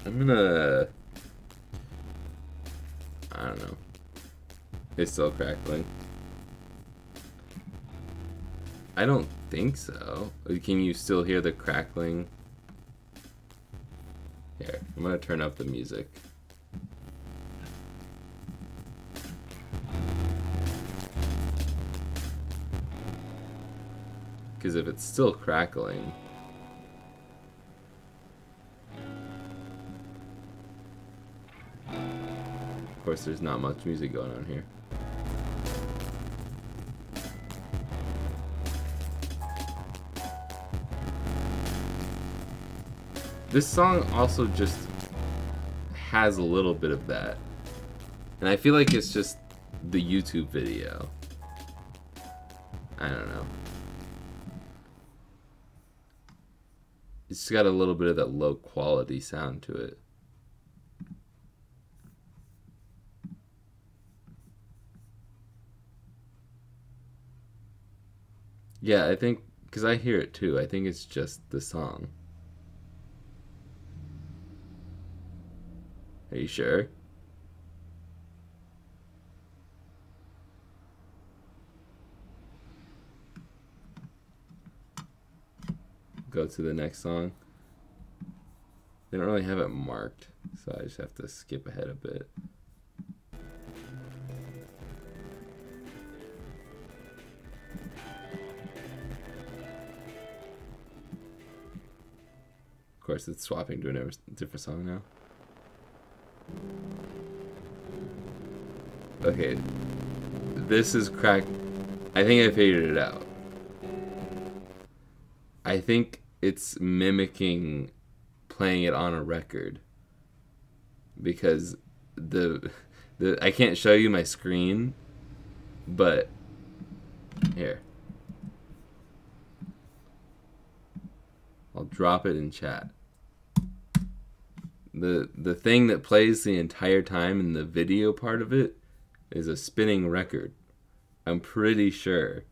I'm gonna... I don't know. It's still crackling. I don't think so. Can you still hear the crackling? Here, I'm gonna turn up the music. Because if it's still crackling... Of course, there's not much music going on here. This song also just has a little bit of that. And I feel like it's just the YouTube video. I don't know. It's got a little bit of that low quality sound to it. Yeah, I think, because I hear it too, I think it's just the song. Are you sure? Go to the next song. They don't really have it marked, so I just have to skip ahead a bit. Of course, it's swapping to a different song now. Okay, this is cracked. I think I figured it out. I think it's mimicking playing it on a record, because the I can't show you my screen, but here, I'll drop it in chat. The thing that plays the entire time in the video part of it is a spinning record. I'm pretty sure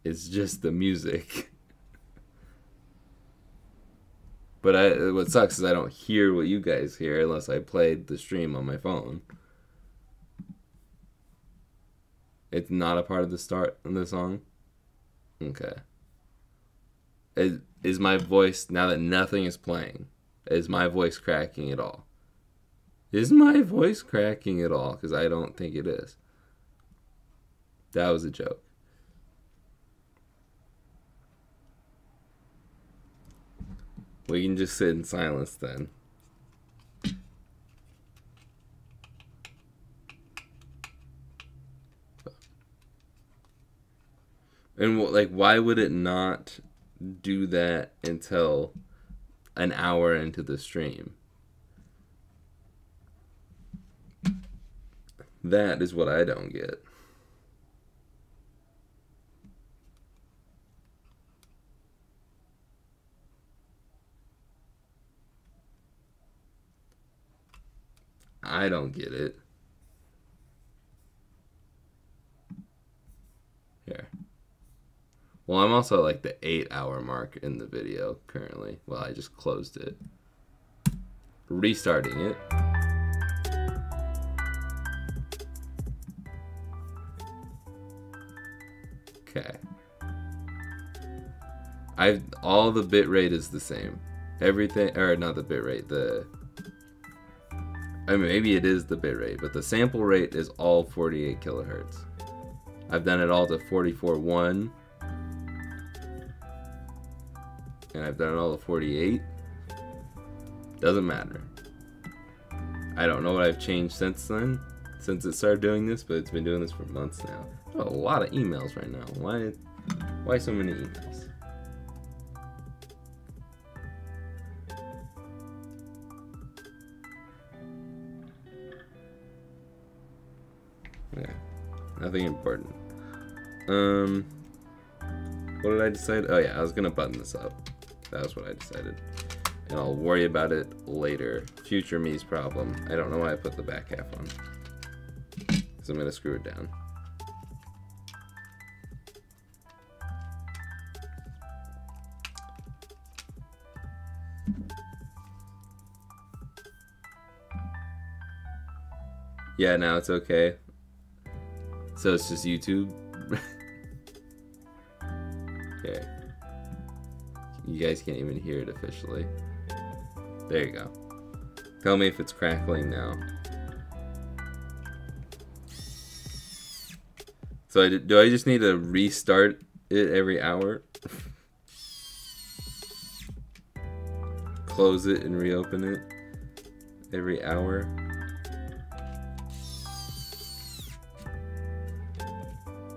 it's just the music. But what sucks is I don't hear what you guys hear unless I played the stream on my phone. It's not a part of the start of the song? Okay. Is my voice, now that nothing is playing, is my voice cracking at all? Is my voice cracking at all? Because I don't think it is. That was a joke. We can just sit in silence then. And like, why would it not do that until an hour into the stream? That is what I don't get. I don't get it. Here. Well, I'm also at like the 8-hour mark in the video currently. Well, I just closed it. Restarting it. Okay. All the bitrate is the same. Everything, or not the bitrate, I mean, maybe it is the bitrate, but the sample rate is all 48 kilohertz. I've done it all to 44.1. And I've done it all to 48. Doesn't matter. I don't know what I've changed since then, since it started doing this, but it's been doing this for months now. I have a lot of emails right now. Why so many emails? Yeah, nothing important. What did I decide? Oh yeah, I was gonna button this up. That was what I decided. And I'll worry about it later. Future me's problem. I don't know why I put the back half on. Because I'm gonna screw it down. Yeah, now it's okay. So it's just YouTube. Okay. You guys can't even hear it officially. There you go. Tell me if it's crackling now. So do I just need to restart it every hour? Close it and reopen it every hour?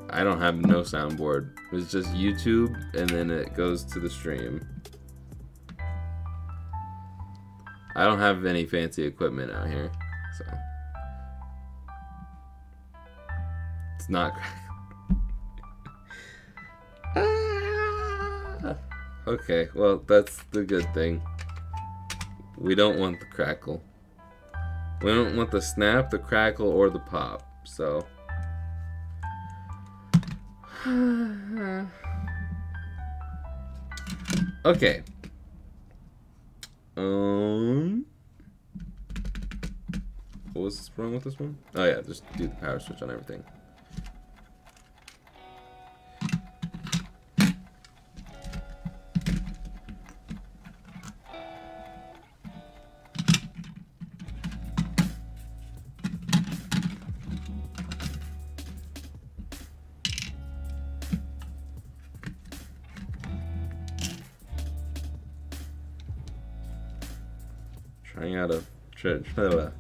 I don't have no soundboard. It's just YouTube, and then it goes to the stream. I don't have any fancy equipment out here, so it's not. Okay, well, that's the good thing. We don't want the crackle. We don't want the snap, the crackle, or the pop, so. Okay. What was wrong with this one? Oh yeah, just do the power switch on everything.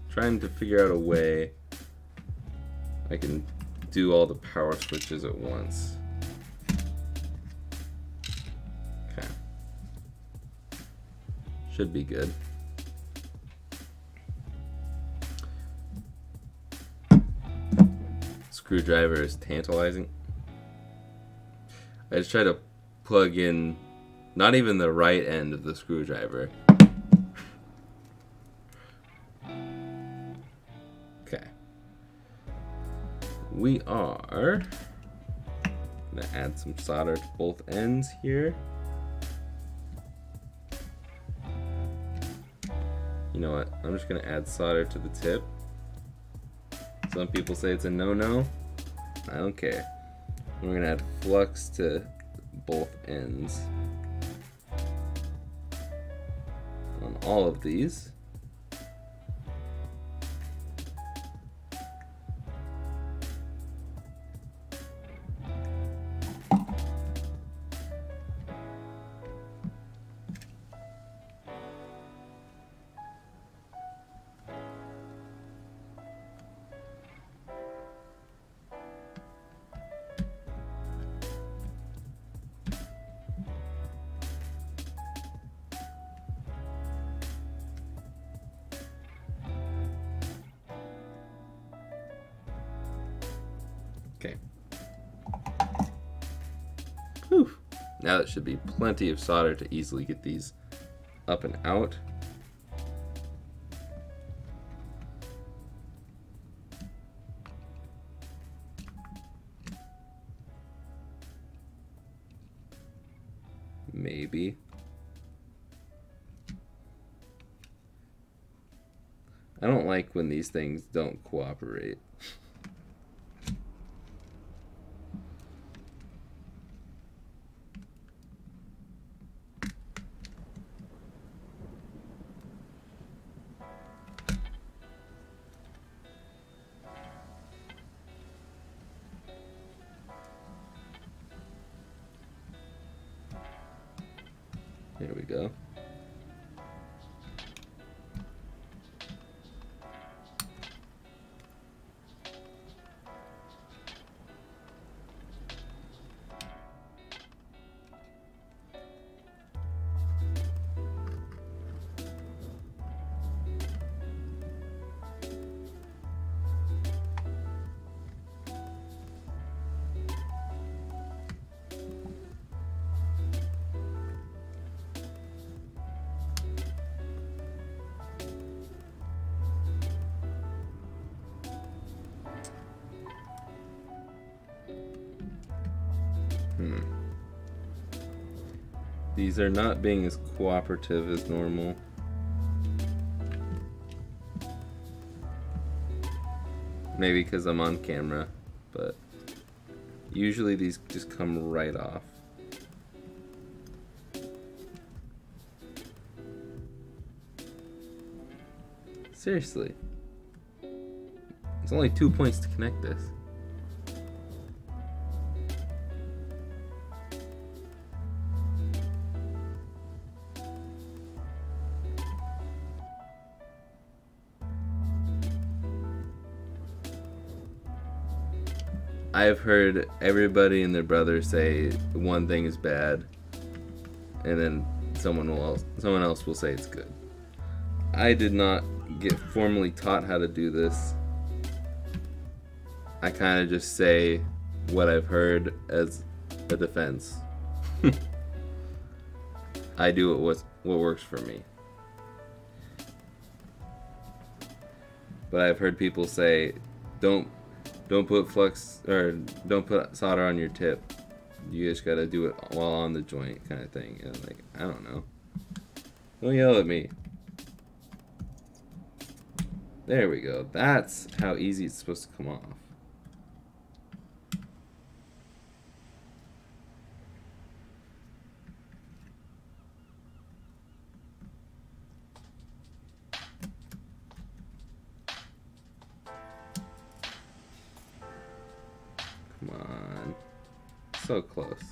Trying to figure out a way I can do all the power switches at once. Okay. Should be good. Screwdriver is tantalizing. I just try to plug in not even the right end of the screwdriver. Okay. We are gonna add some solder to both ends here. You know what? I'm just gonna add solder to the tip. Some people say it's a no-no. I don't care. We're gonna add flux to both ends on all of these. Okay. Whew. Now that should be plenty of solder to easily get these up and out. Maybe. I don't like when these things don't cooperate. There we go. These are not being as cooperative as normal. Maybe because I'm on camera, but usually these just come right off. Seriously. It's only 2 points to connect this. I've heard everybody and their brother say one thing is bad, and then someone else will say it's good. I did not get formally taught how to do this. I kind of just say what I've heard as a defense. I do what works for me. But I've heard people say, don't put flux, or don't put solder on your tip. You just gotta do it while on the joint, kind of thing. And I'm like, I don't know. Don't yell at me. There we go. That's how easy it's supposed to come off. Come on. So close.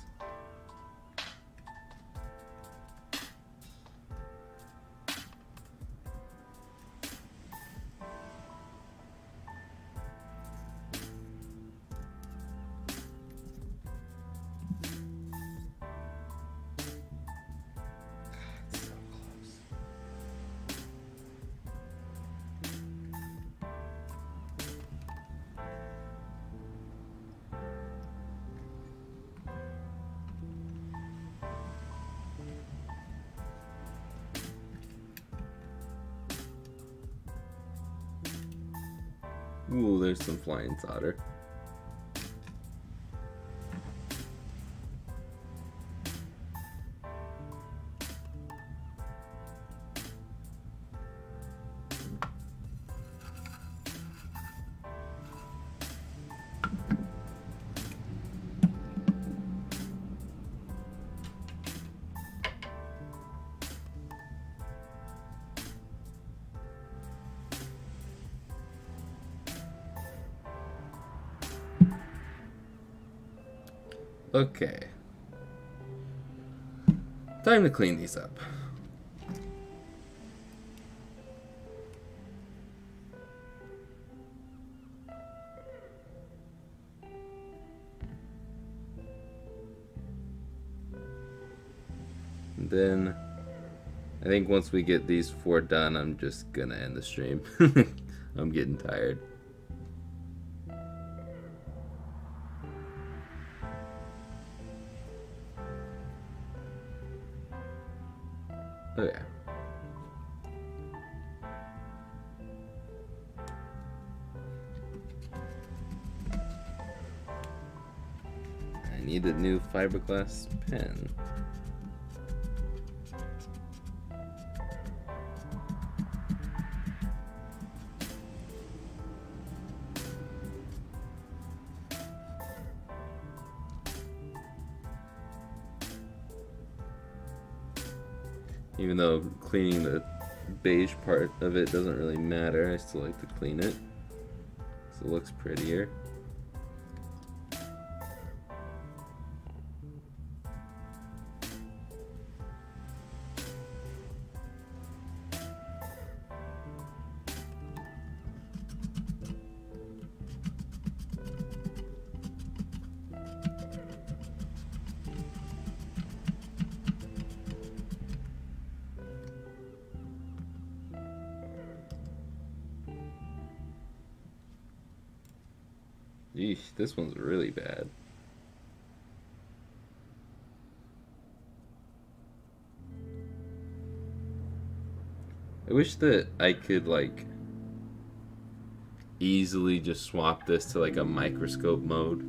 Ooh, there's some flying solder. Okay. Time to clean these up. And then I think once we get these 4 done, I'm just gonna end the stream. I'm getting tired. Oh yeah. I need a new fiberglass pen. Even though cleaning the beige part of it doesn't really matter, I still like to clean it so it looks prettier. Yeesh, this one's really bad. I wish that I could, like, easily just swap this to, like, a microscope mode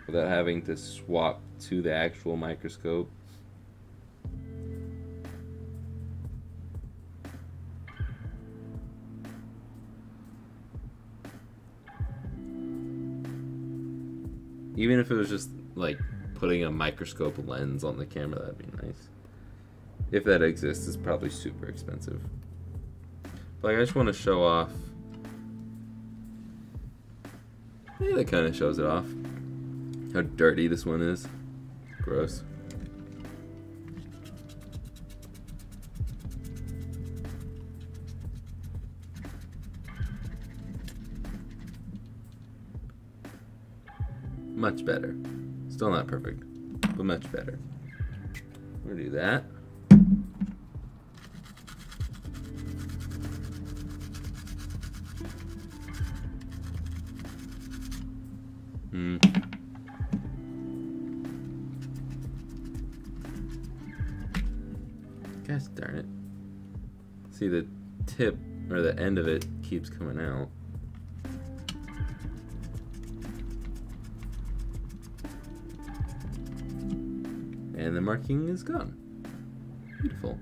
without having to swap to the actual microscope. Even if it was just like putting a microscope lens on the camera, that'd be nice. If that exists, it's probably super expensive. But like, I just want to show off. Yeah, that kind of shows it off. How dirty this one is. Gross. Much better. Still not perfect, but much better. We'll do that. Gosh darn it. See, the tip, or the end of it, keeps coming out. And the marking is gone. Beautiful.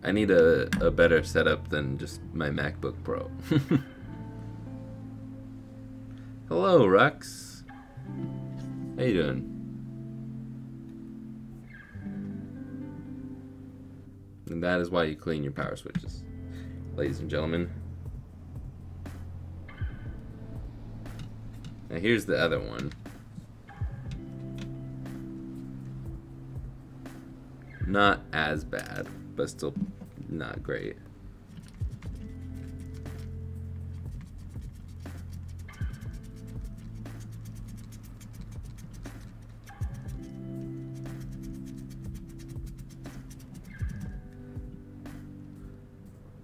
I need a better setup than just my MacBook Pro. Hello, Rux. How you doing? And that is why you clean your power switches, ladies and gentlemen. Now here's the other one. Not as bad, but still not great.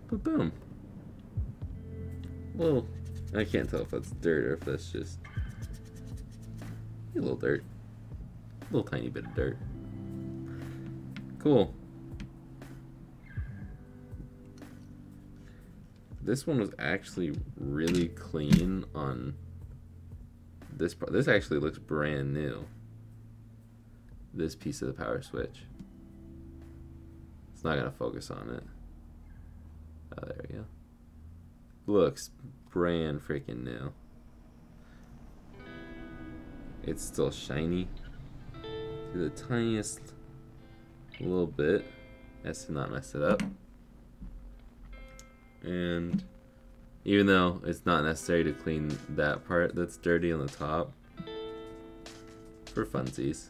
But boom. Well, I can't tell if that's dirt or if that's just a little dirt. A little tiny bit of dirt. Cool. This one was actually really clean on this part. This actually looks brand new. This piece of the power switch. It's not gonna focus on it. Oh, there we go. Looks brand freaking new. It's still shiny to the tiniest little bit as to not mess it up. And even though it's not necessary to clean that part that's dirty on the top, for funsies.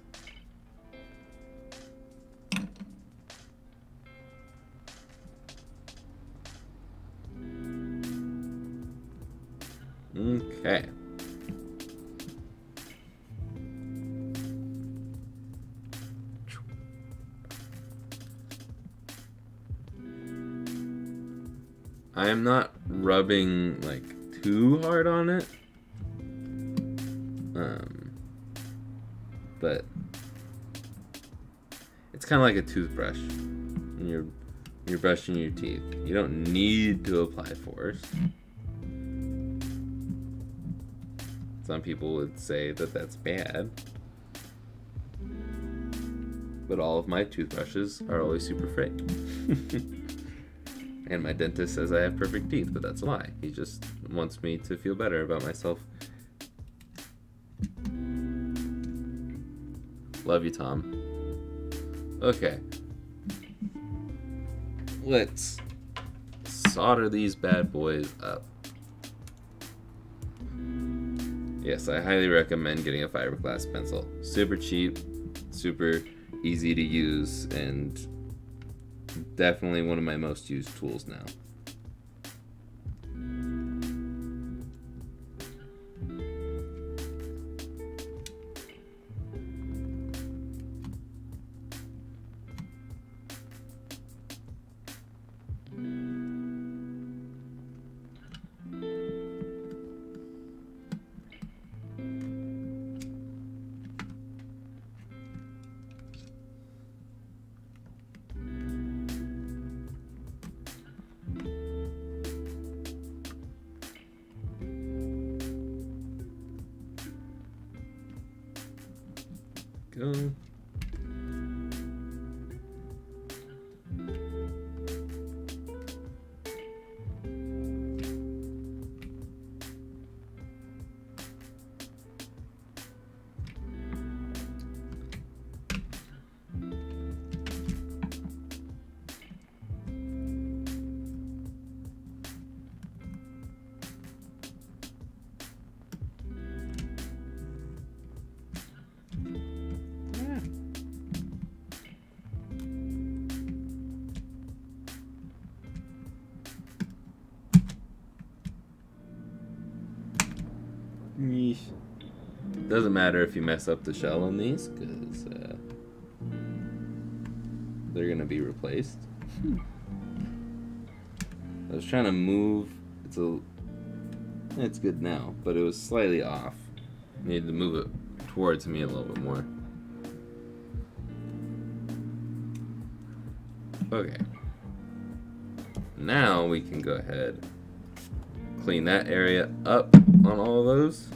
Okay. I am not rubbing like too hard on it, but it's kind of like a toothbrush when you're brushing your teeth. You don't need to apply force. Some people would say that that's bad, but all of my toothbrushes are always super fake. And my dentist says I have perfect teeth, but that's a lie. He just wants me to feel better about myself. Love you, Tom. Okay. Let's solder these bad boys up. Yes, I highly recommend getting a fiberglass pencil. Super cheap, super easy to use, and definitely one of my most used tools now. Go. Yeesh. Doesn't matter if you mess up the shell on these, because they're gonna be replaced. I was trying to move. It's good now, but it was slightly off. Needed to move it towards me a little bit more. Okay. Now we can go ahead, clean that area up on all of those.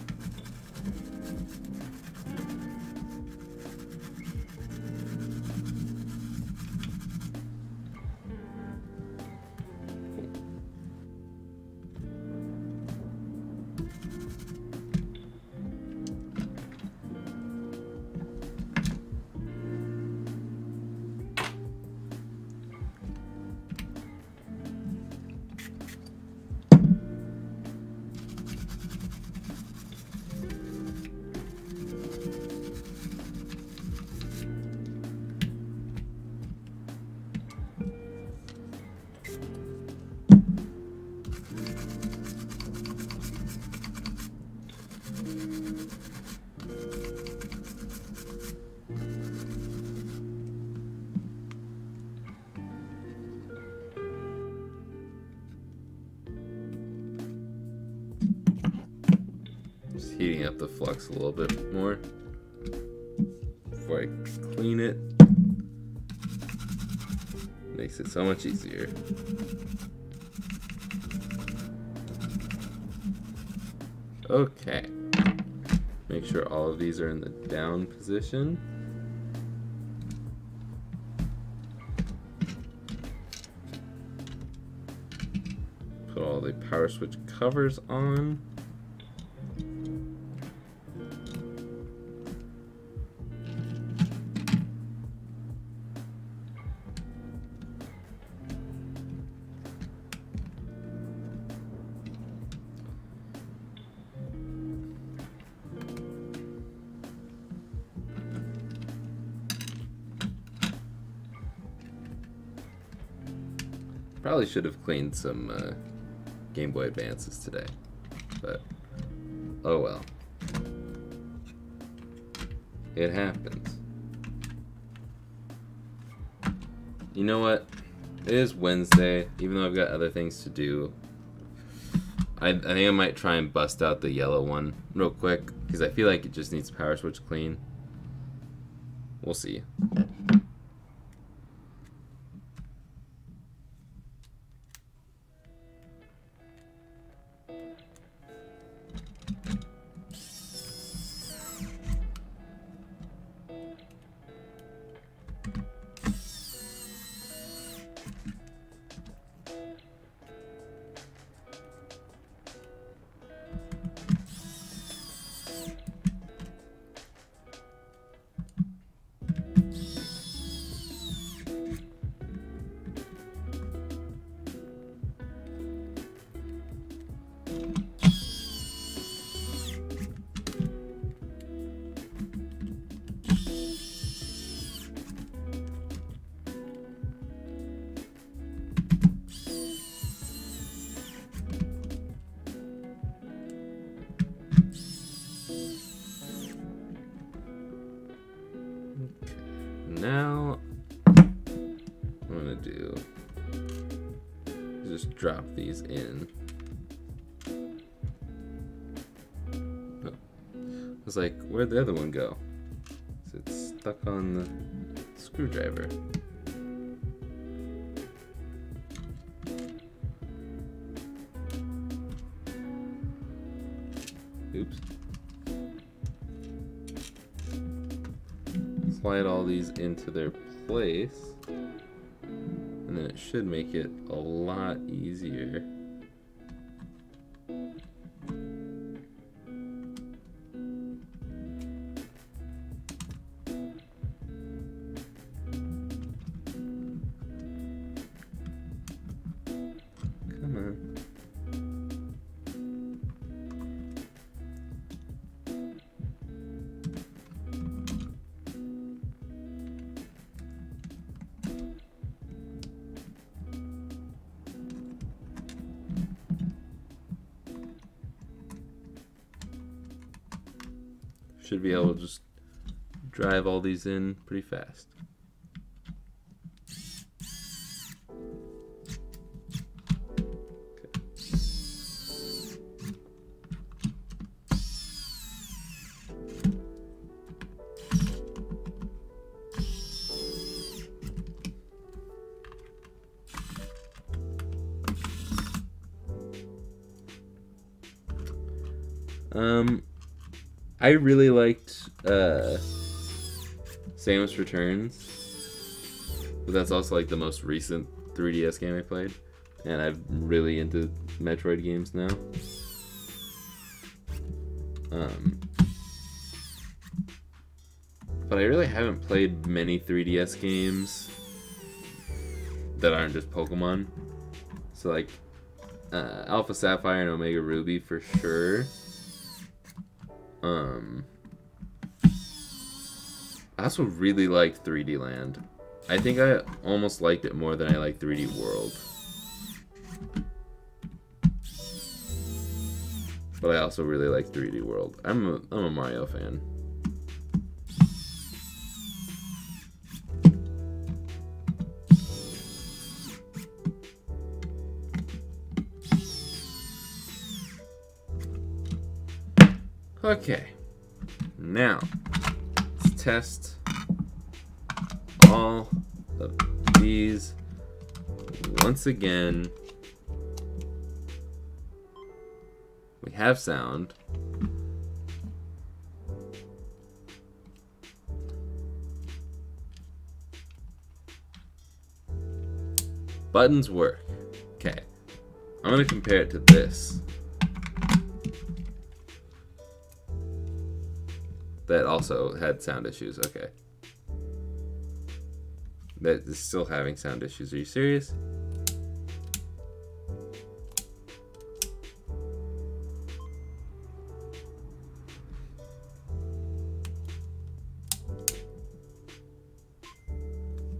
Heating up the flux a little bit more before I clean it. Makes it so much easier. Okay. Make sure all of these are in the down position. Put all the power switch covers on. Probably should have cleaned some Game Boy Advances today, but oh well. It happens. You know what? It is Wednesday, even though I've got other things to do. I think I might try and bust out the yellow one real quick, because I feel like it just needs power switch clean. We'll see. drop these in. Oh. I was like, where'd the other one go? So it's stuck on the screwdriver. Oops. Slide all these into their place, and then it should make it a lot easier. Come on. Should be able to just drive all these in pretty fast. I really liked Samus Returns, but that's also like the most recent 3DS game I played, and I'm really into Metroid games now. But I really haven't played many 3DS games that aren't just Pokemon. So like Alpha Sapphire and Omega Ruby for sure. I also really liked 3D Land. I think I almost liked it more than I liked 3D World. But I also really like 3D World. I'm a Mario fan. Okay, now let's test all of these once again. We have sound. Buttons work. Okay, I'm gonna compare it to this. That also had sound issues. Okay. That is still having sound issues. Are you serious?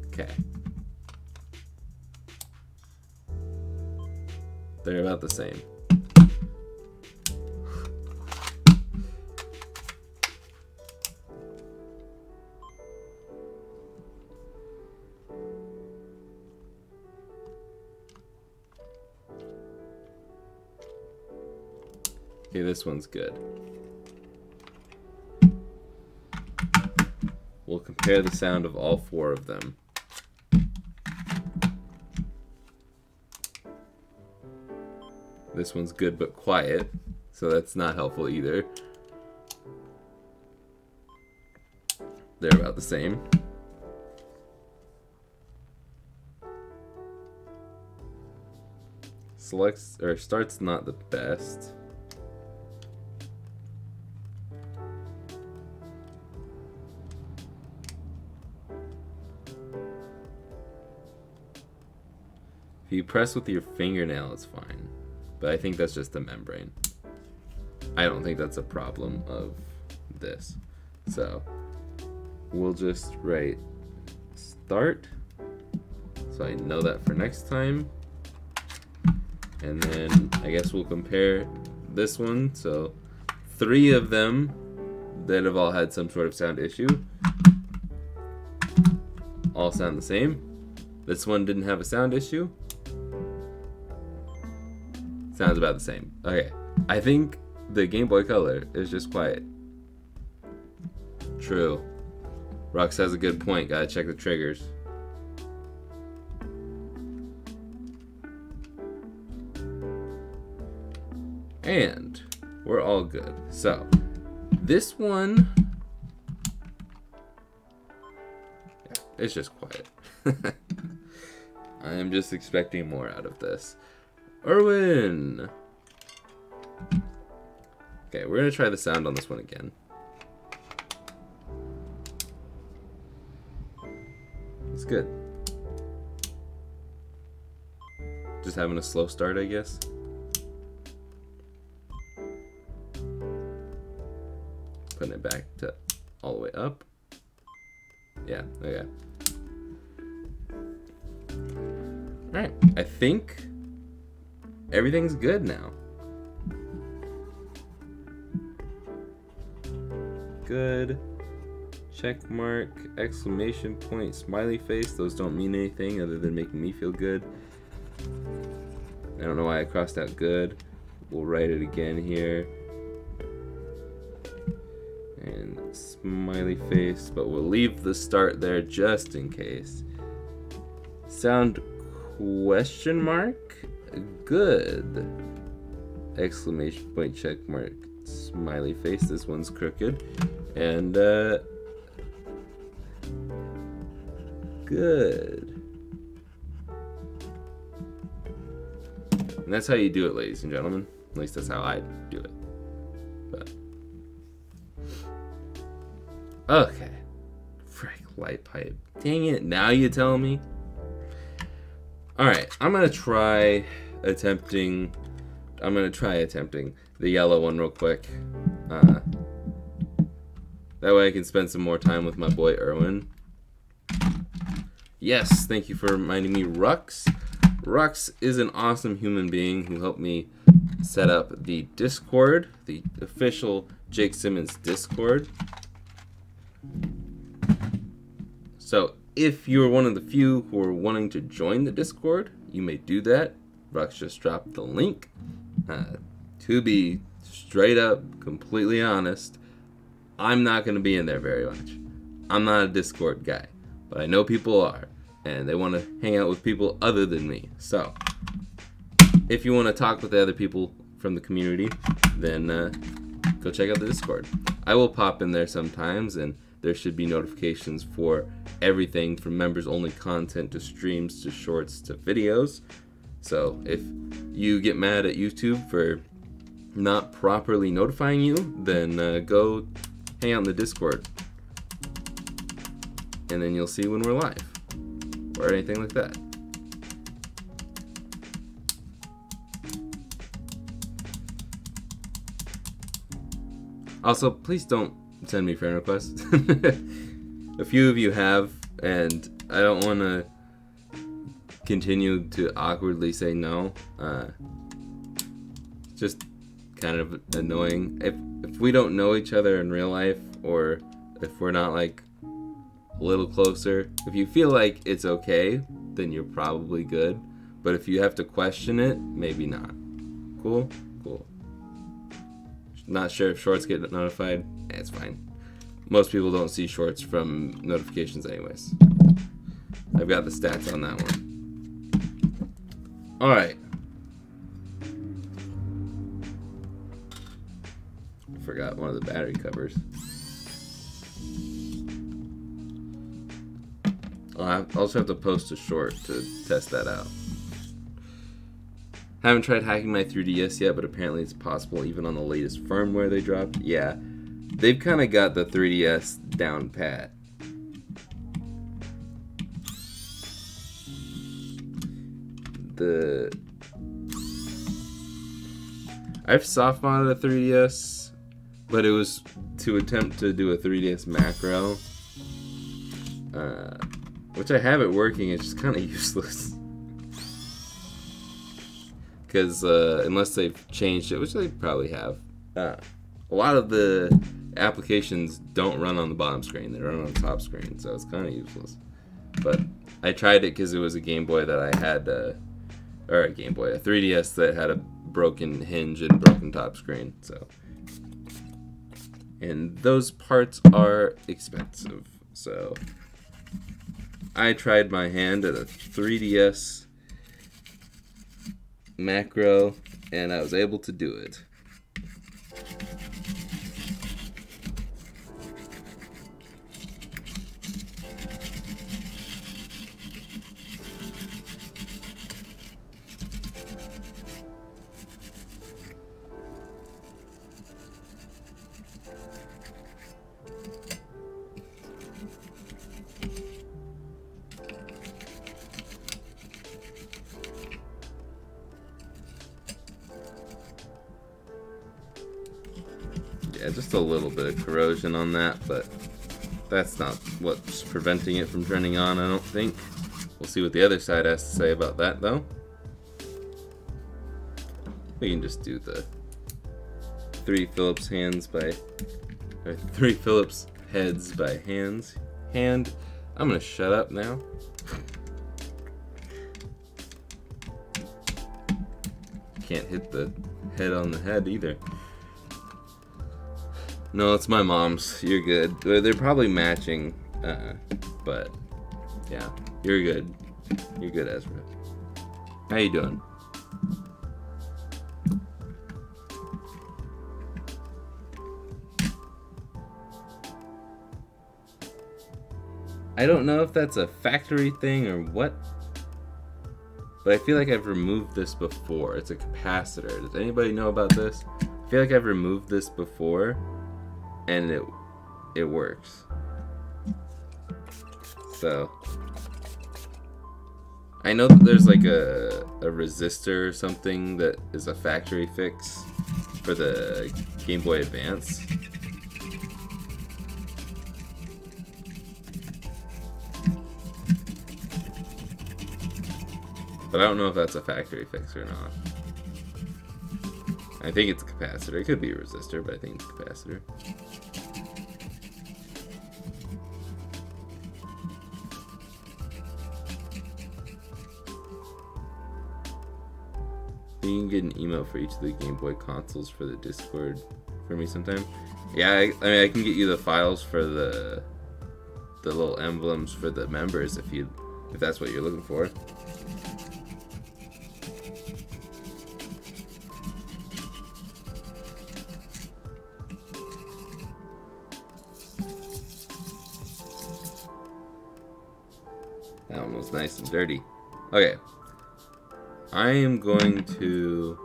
Okay. They're about the same. Okay, this one's good. We'll compare the sound of all four of them. This one's good but quiet, so that's not helpful either. They're about the same. Selects or starts not the best. If you press with your fingernail, it's fine. But I think that's just the membrane. I don't think that's a problem of this. So we'll just write start. So I know that for next time. And then I guess we'll compare this one. So 3 of them that have all had some sort of sound issue all sound the same. This one didn't have a sound issue. Sounds about the same. Okay, I think the Game Boy Color is just quiet. True. Rux has a good point. Gotta check the triggers. And we're all good. So, this one, yeah, it's just quiet. I am just expecting more out of this. Erwin! Okay, we're gonna try the sound on this one again. It's good. Just having a slow start, I guess. Putting it back to all the way up. Yeah, okay. Alright, I think everything's good now. Good. Check mark, exclamation point, smiley face. Those don't mean anything other than making me feel good. I don't know why I crossed out good. We'll write it again here. And smiley face, but we'll leave the start there just in case. Sound question mark? Good. Exclamation point, check mark, smiley face. This one's crooked. And good. And that's how you do it, ladies and gentlemen. At least that's how I do it. But okay. Frick, light pipe. Dang it, now you tell me. Alright, I'm gonna try attempting the yellow one real quick. That way I can spend some more time with my boy Erwin. Yes, thank you for reminding me, Rux. Rux is an awesome human being who helped me set up the Discord, the official Jake Simmons Discord. So if you're one of the few who are wanting to join the Discord, you may do that. Rux just dropped the link. To be straight up, completely honest, I'm not going to be in there very much. I'm not a Discord guy, but I know people are, and they want to hang out with people other than me. So, if you want to talk with the other people from the community, then go check out the Discord. I will pop in there sometimes, and there should be notifications for everything from members-only content to streams to shorts to videos. So, if you get mad at YouTube for not properly notifying you, then go hang out in the Discord, and then you'll see when we're live or anything like that. Also, please don't send me friend requests. A few of you have, and I don't want to continue to awkwardly say no. Just kind of annoying. If we don't know each other in real life, or if we're not like a little closer, if you feel like it's okay, then you're probably good. But if you have to question it, maybe not. Cool? Cool. Not sure if shorts get notified. It's fine. Most people don't see shorts from notifications anyways. I've got the stats on that one. Alright. Forgot one of the battery covers. I'll also have to post a short to test that out. Haven't tried hacking my 3DS yet, but apparently it's possible even on the latest firmware they dropped. Yeah, they've kind of got the 3DS down pat. I've soft modded a 3DS, but it was to attempt to do a 3DS macro, which I have it working. It's just kind of useless because unless they've changed it, which they probably have, a lot of the applications don't run on the bottom screen. They run on the top screen, so it's kind of useless. But I tried it because it was a Game Boy that I had, or a 3DS that had a broken hinge and broken top screen. So, and those parts are expensive. So I tried my hand at a 3DS macro, and I was able to do it. Yeah, just a little bit of corrosion on that, but that's not what's preventing it from turning on, I don't think. We'll see what the other side has to say about that, though. We can just do the 3 Phillips heads by hand. I'm gonna shut up now. Can't hit the head on the head either. No, it's my mom's. You're good. They're probably matching, but yeah, you're good. You're good, Ezra. How you doing? I don't know if that's a factory thing or what, but I feel like I've removed this before. It's a capacitor. Does anybody know about this? I feel like I've removed this before, and it works. So I know that there's like a resistor or something that is a factory fix for the Game Boy Advance. But I don't know if that's a factory fix or not. I think it's a capacitor. It could be a resistor, but I think it's a capacitor. You can get an email for each of the Game Boy consoles for the Discord for me sometime. Yeah, I mean, I can get you the files for the little emblems for the members if that's what you're looking for. That one was nice and dirty. Okay. I am going to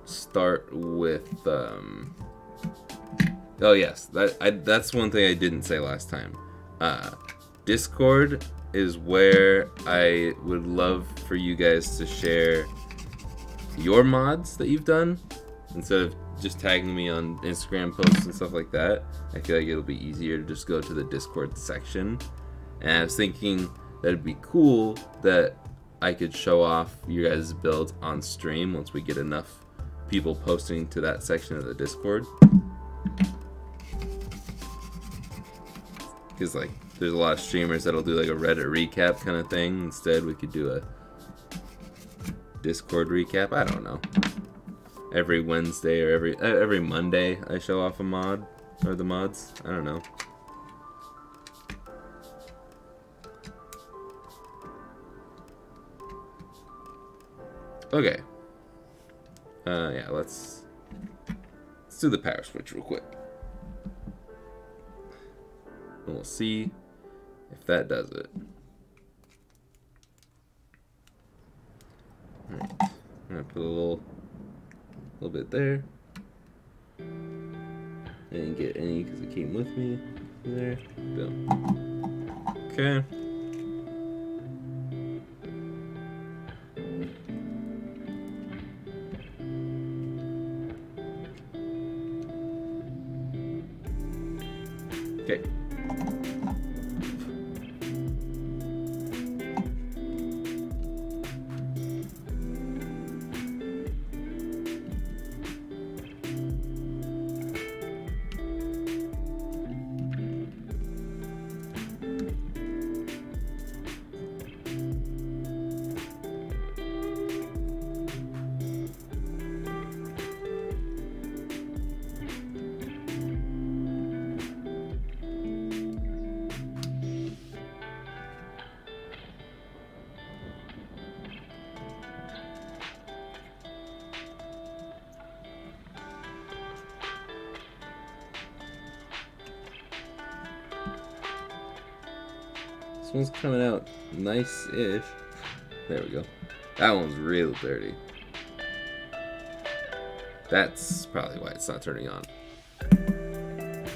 start with, oh yes, that's one thing I didn't say last time. Discord is where I would love for you guys to share your mods that you've done. Instead of just tagging me on Instagram posts and stuff like that, I feel like it'll be easier to just go to the Discord section. And I was thinking that it'd be cool that I could show off you guys' builds on stream once we get enough people posting to that section of the Discord. Because like, there's a lot of streamers that'll do like a Reddit recap kind of thing. Instead, we could do a Discord recap. I don't know. Every Wednesday or every Monday, I show off a mod or the mods. I don't know. Okay. Yeah, let's do the power switch real quick. And we'll see if that does it. Alright. I'm gonna put a little bit there. I didn't get any because it came with me. There. Boom. Okay. Okay. This one's coming out nice-ish. There we go. That one's real dirty. That's probably why it's not turning on.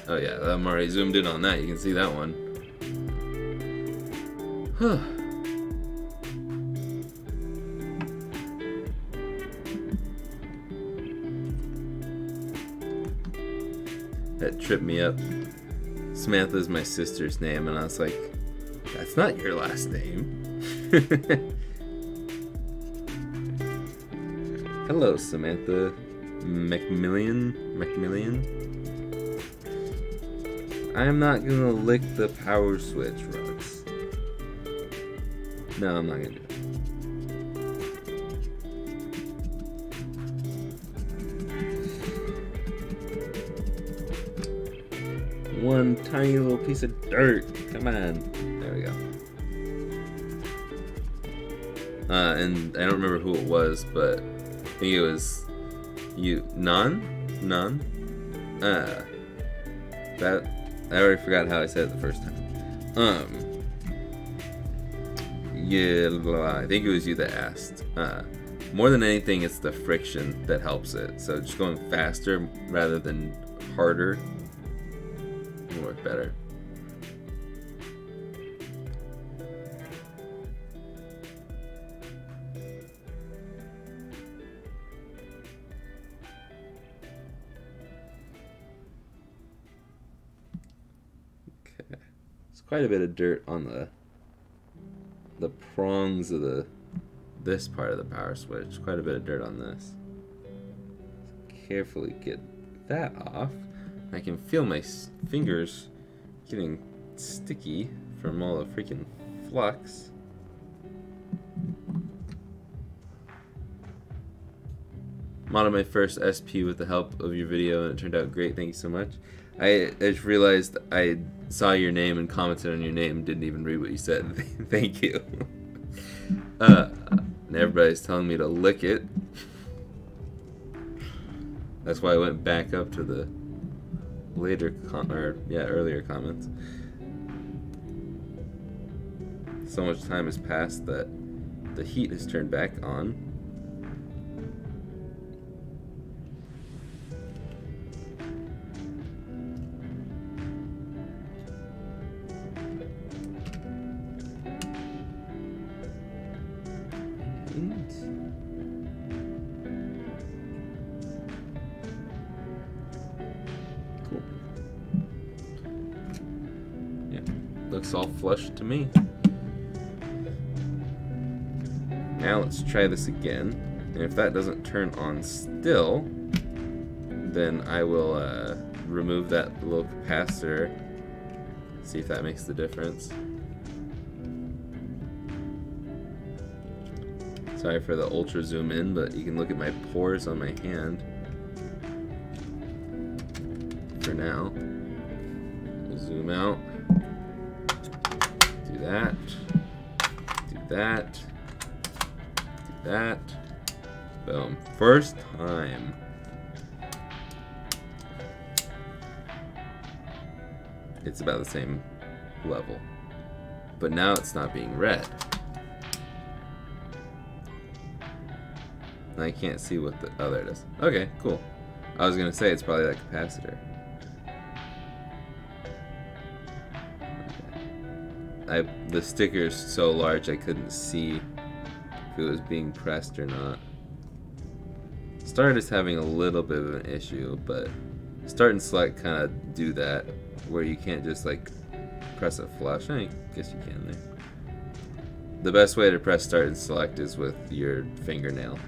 Oh yeah, I'm already zoomed in on that. You can see that one. Huh. That tripped me up. Samantha's my sister's name, and I was like, that's not your last name. Hello, Samantha McMillian. I'm not gonna lick the power switch, Rux. No, I'm not gonna do it. One tiny little piece of dirt. Come on. There we go. And I don't remember who it was, but I think it was you. None. That I already forgot how I said it the first time. Yeah, I think it was you that asked. More than anything, it's the friction that helps it. So just going faster rather than harder will work better. Okay, there's quite a bit of dirt on the prongs of this part of the power switch. Quite a bit of dirt on this. Carefully get that off. I can feel my fingers getting sticky from all the freaking flux. Modded my first SP with the help of your video and it turned out great. Thank you so much. I just realized I saw your name and commented on your name, didn't even read what you said. Thank you. And everybody's telling me to lick it. That's why I went back up to the earlier comments. So much time has passed that the heat has turned back on. Cool. Yeah, looks all flush to me. Now let's try this again, and if that doesn't turn on still, then I will remove that little capacitor, see if that makes the difference. Sorry for the ultra zoom in, but you can look at my pores on my hand. For now, we'll zoom out, do that, do that, do that, boom. First time. It's about the same level, but now it's not being read. I can't see what the... Oh, there it is. Okay, cool. I was gonna say it's probably that capacitor. Okay. The sticker's so large I couldn't see if it was being pressed or not. Start is having a little bit of an issue, but start and select kind of do that, where you can't just like press it flush. I guess you can there. The best way to press start and select is with your fingernail.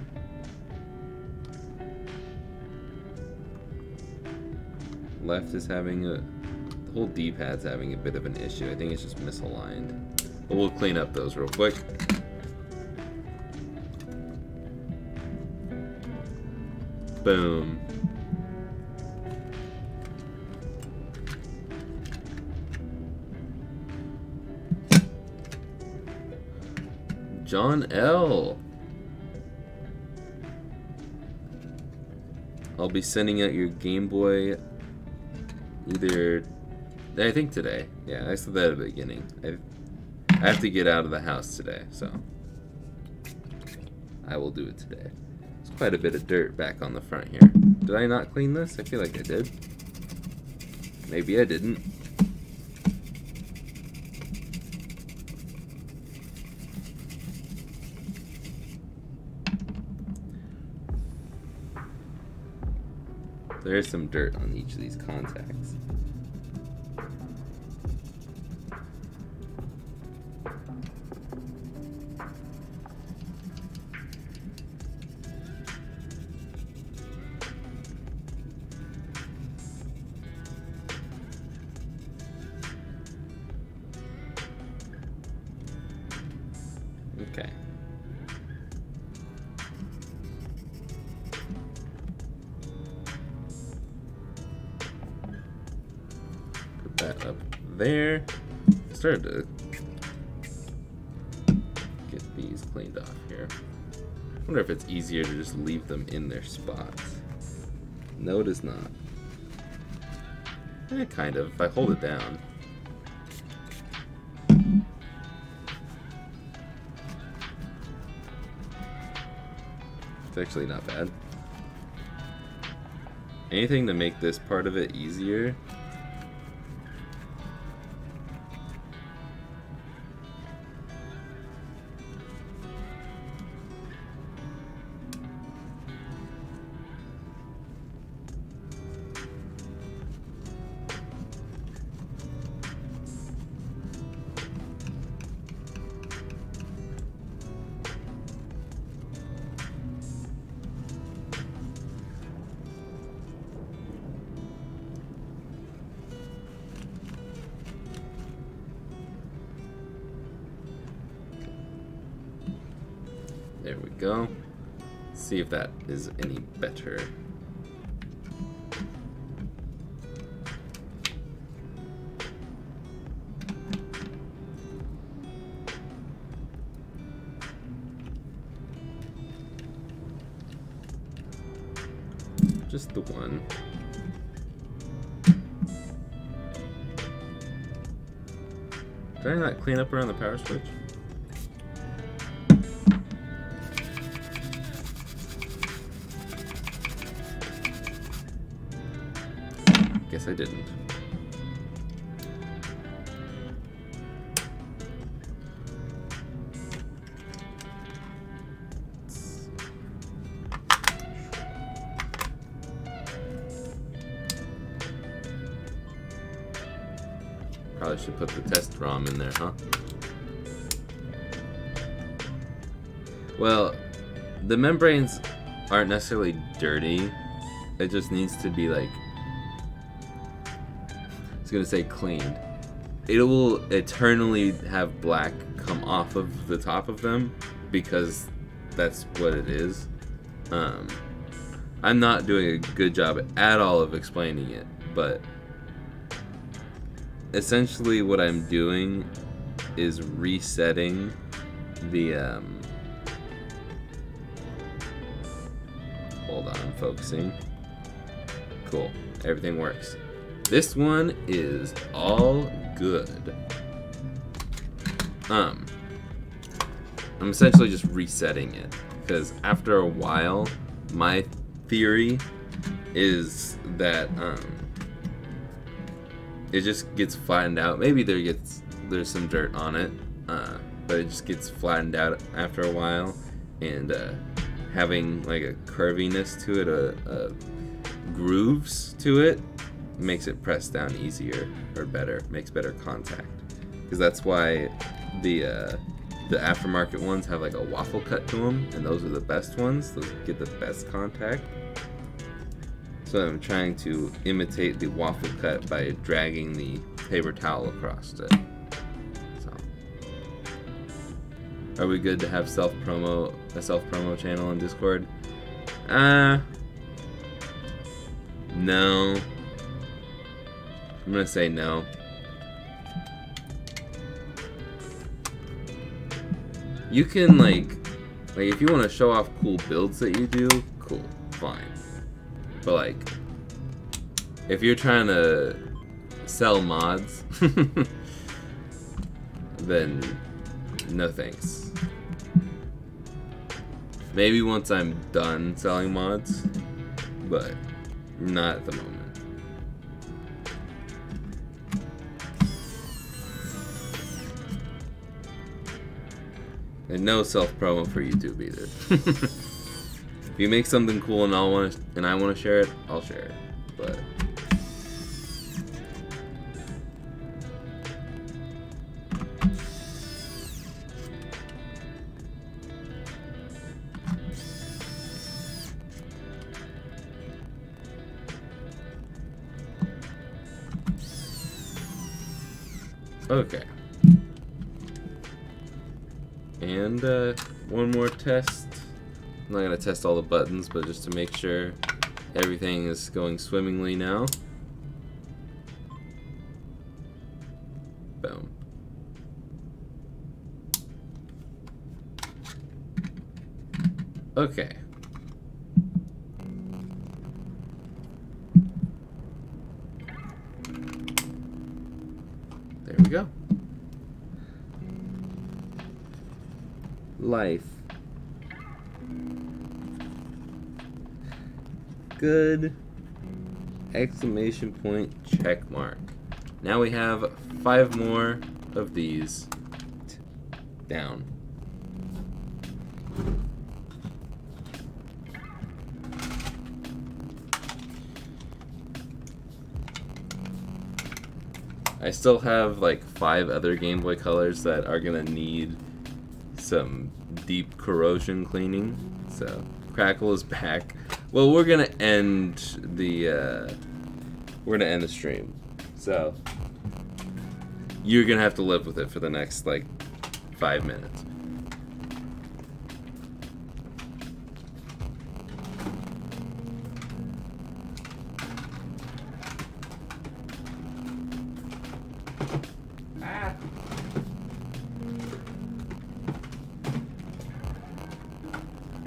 Left is having the whole D-pad's having a bit of an issue. I think it's just misaligned. But we'll clean up those real quick. Boom. John L. I'll be sending out your Game Boy either, I think today. Yeah, I said that at the beginning. I have to get out of the house today, so I will do it today. There's quite a bit of dirt back on the front here. Did I not clean this? I feel like I did. Maybe I didn't. There's some dirt on each of these contacts. Okay. Put that up there. Started to get these cleaned off here. I wonder if it's easier to just leave them in their spots. No, it is not. Kind of. If I hold it down. It's actually not bad. Anything to make this part of it easier. There we go. Let's see if that is any better. Just the one. Did I not clean up around the power switch? Guess I didn't. Probably should put the test ROM in there, huh? Well, the membranes aren't necessarily dirty. It just needs to be like, I was gonna say cleaned. It will eternally have black come off of the top of them because that's what it is. I'm not doing a good job at all of explaining it, but essentially what I'm doing is resetting the hold on, I'm focusing. Cool, everything works. This one is all good. I'm essentially just resetting it because after a while, my theory is that it just gets flattened out. Maybe there's some dirt on it, but it just gets flattened out after a while, and having like a curviness to it, grooves to it, makes it press down easier or better, makes better contact. Because that's why the aftermarket ones have like a waffle cut to them, and those are the best ones. Those get the best contact. So I'm trying to imitate the waffle cut by dragging the paper towel across it. So, are we good to have a self-promo channel on Discord? No. I'm gonna say no. You can like if you want to show off cool builds that you do, cool, fine. But like, if you're trying to sell mods, then no thanks. Maybe once I'm done selling mods, but not at the moment. And no self-promo for YouTube either. If you make something cool and I want to share it, I'll share it. But okay. And one more test. I'm not going to test all the buttons, but just to make sure everything is going swimmingly now. Boom. Okay. There we go. Life. Good. Exclamation point, check mark. Now we have 5 more of these down. I still have like 5 other Game Boy Colors that are gonna need some deep corrosion cleaning. So Crackle is back. Well, we're gonna end the stream. So you're gonna have to live with it for the next like 5 minutes.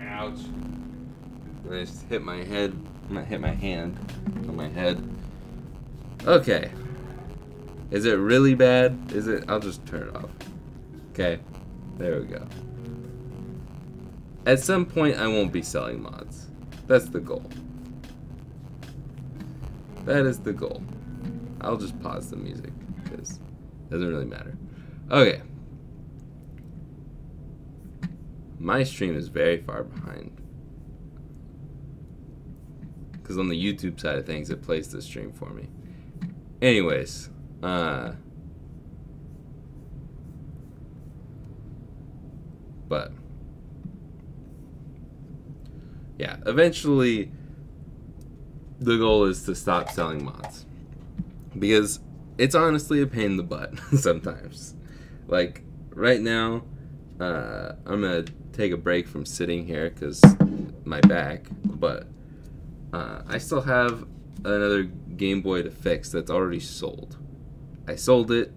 Ouch. I just hit my head. I'm gonna hit my hand on my head. Okay. Is it really bad? Is it? I'll just turn it off. Okay. There we go. At some point, I won't be selling mods. That's the goal. That is the goal. I'll just pause the music because it doesn't really matter. Okay. My stream is very far behind. Because on the YouTube side of things, it plays the stream for me. Anyways. But. Yeah, eventually the goal is to stop selling mods. Because it's honestly a pain in the butt sometimes. Like, right now, I'm going to take a break from sitting here because my back, but I still have another Game Boy to fix that's already sold. I sold it,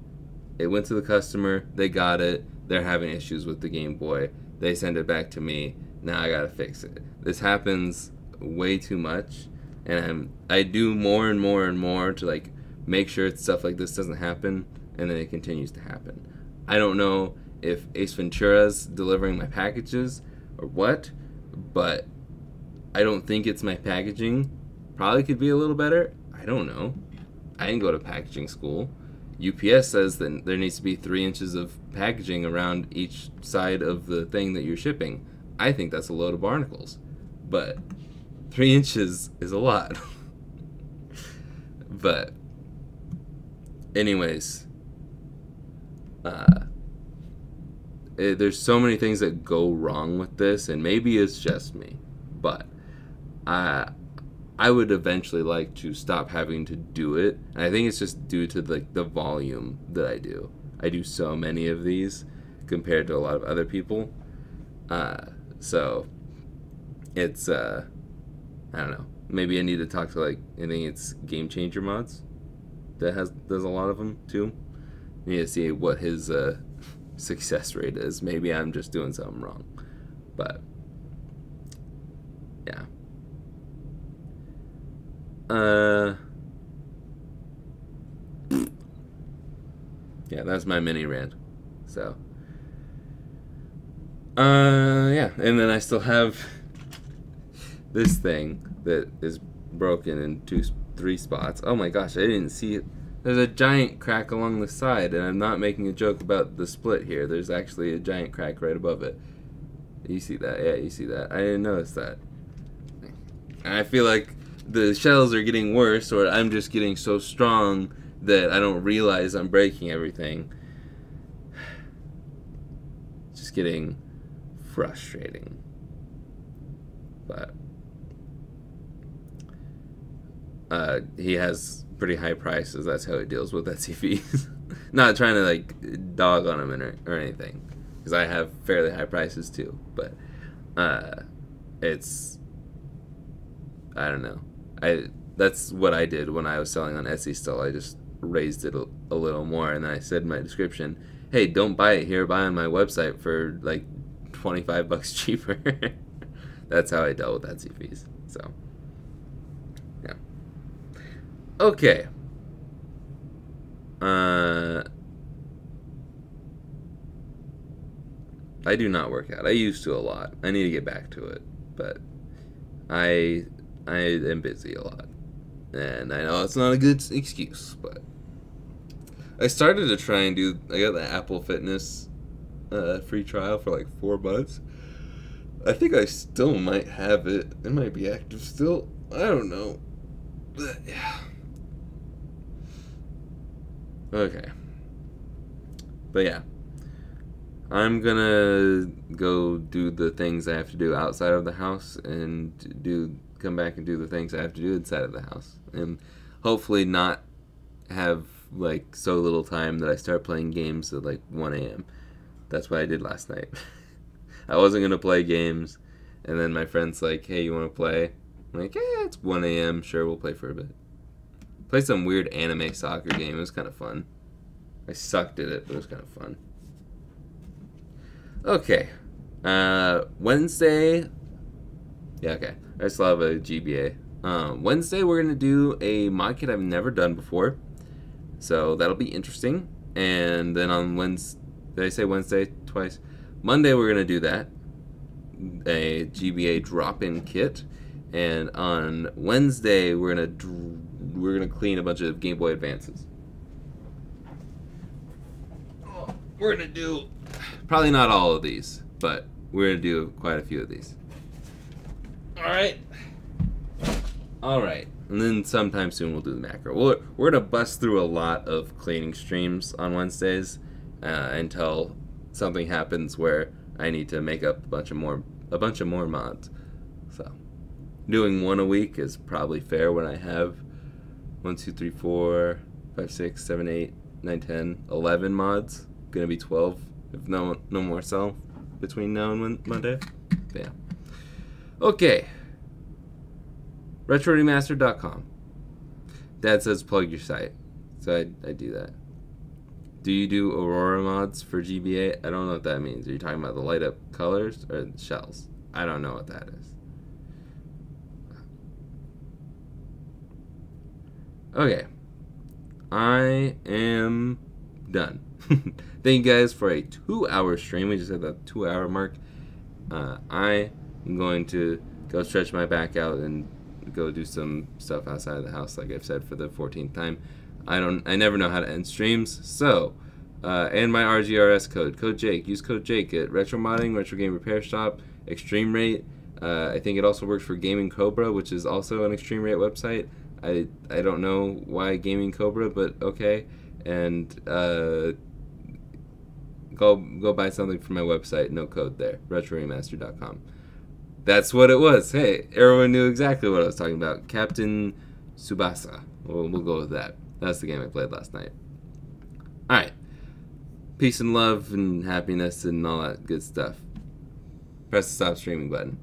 it went to the customer, they got it, they're having issues with the Game Boy, they send it back to me, now I gotta fix it. This happens way too much, and I do more and more and more to like make sure stuff like this doesn't happen, and then it continues to happen. I don't know if Ace Ventura's delivering my packages or what, but I don't think it's my packaging. Probably could be a little better. I don't know. I didn't go to packaging school. UPS says that there needs to be 3 inches of packaging around each side of the thing that you're shipping. I think that's a load of barnacles, but 3 inches is a lot. But anyways, there's so many things that go wrong with this, and maybe it's just me, but I would eventually like to stop having to do it. And I think it's just due to the volume that I do. I do so many of these compared to a lot of other people. So it's I don't know. Maybe I need to talk to like, I think it's Game Changer Mods that does a lot of them too. I need to see what his success rate is. Maybe I'm just doing something wrong, but yeah. Yeah, that's my mini rant. So Yeah, and then I still have this thing that is broken in three spots. Oh my gosh, I didn't see it. There's a giant crack along the side, and I'm not making a joke about the split here. There's actually a giant crack right above it. You see that? Yeah, you see that. I didn't notice that. And I feel like the shells are getting worse, or I'm just getting so strong that I don't realize I'm breaking everything. Just getting frustrating. But he has pretty high prices. That's how he deals with Etsy fees. Not trying to like dog on him or anything, because I have fairly high prices too. But it's, I don't know. That's what I did when I was selling on Etsy still. I just raised it a little more, and then I said in my description, hey, don't buy it here, buy on my website for like $25 cheaper. That's how I dealt with Etsy fees. So yeah. Okay. I do not work out. I used to a lot. I need to get back to it, but I am busy a lot, and I know it's not a good excuse, but I started to try and do. I got the Apple Fitness free trial for like 4 months. I think I still might have it. It might be active still. I don't know. But yeah. Okay. But yeah. I'm gonna go do the things I have to do outside of the house and come back and do the things I have to do inside of the house. And hopefully not have like so little time that I start playing games at like 1 a.m. That's what I did last night. I wasn't gonna play games, and then my friend's like, hey, you wanna play? I'm like, yeah, it's 1 a.m. Sure, we'll play for a bit. Play some weird anime soccer game. It was kind of fun. I sucked at it, but it was kind of fun. Okay. Wednesday. Yeah, okay. I still have a GBA. Wednesday, we're going to do a mod kit I've never done before. So that'll be interesting. And then on Wednesday, did I say Wednesday twice? Monday, we're going to do that. A GBA drop-in kit. And on Wednesday, we're gonna clean a bunch of Game Boy Advances. We're gonna do probably not all of these, but we're gonna do quite a few of these. All right, and then sometime soon we'll do the macro. We're gonna bust through a lot of cleaning streams on Wednesdays until something happens where I need to make up a bunch of more mods. So doing one a week is probably fair when I have 1, 2, 3, 4, 5, 6, 7, 8, 9, 10, 11 mods. Gonna be 12 if no more sell between now and Monday. But yeah. Okay. RetroRemastered.com. Dad says plug your site, so I do that. Do you do Aurora mods for GBA? I don't know what that means. Are you talking about the light up colors or the shells? I don't know what that is. Okay, I am done. Thank you guys for a 2-hour stream. We just hit that 2-hour mark. I am going to go stretch my back out and go do some stuff outside of the house, like I've said for the 14th time. I never know how to end streams, so and my RGRS code Jake. Use code Jake at Retro Modding, Retro Game Repair Shop, Extreme Rate. I think it also works for Gaming Cobra, which is also an Extreme Rate website. I don't know why Gaming Cobra, but okay. And go buy something from my website. No code there. RetroRemastered.com. That's what it was. Hey, everyone knew exactly what I was talking about. Captain Tsubasa. We'll go with that. That's the game I played last night. Alright. Peace and love and happiness and all that good stuff. Press the stop streaming button.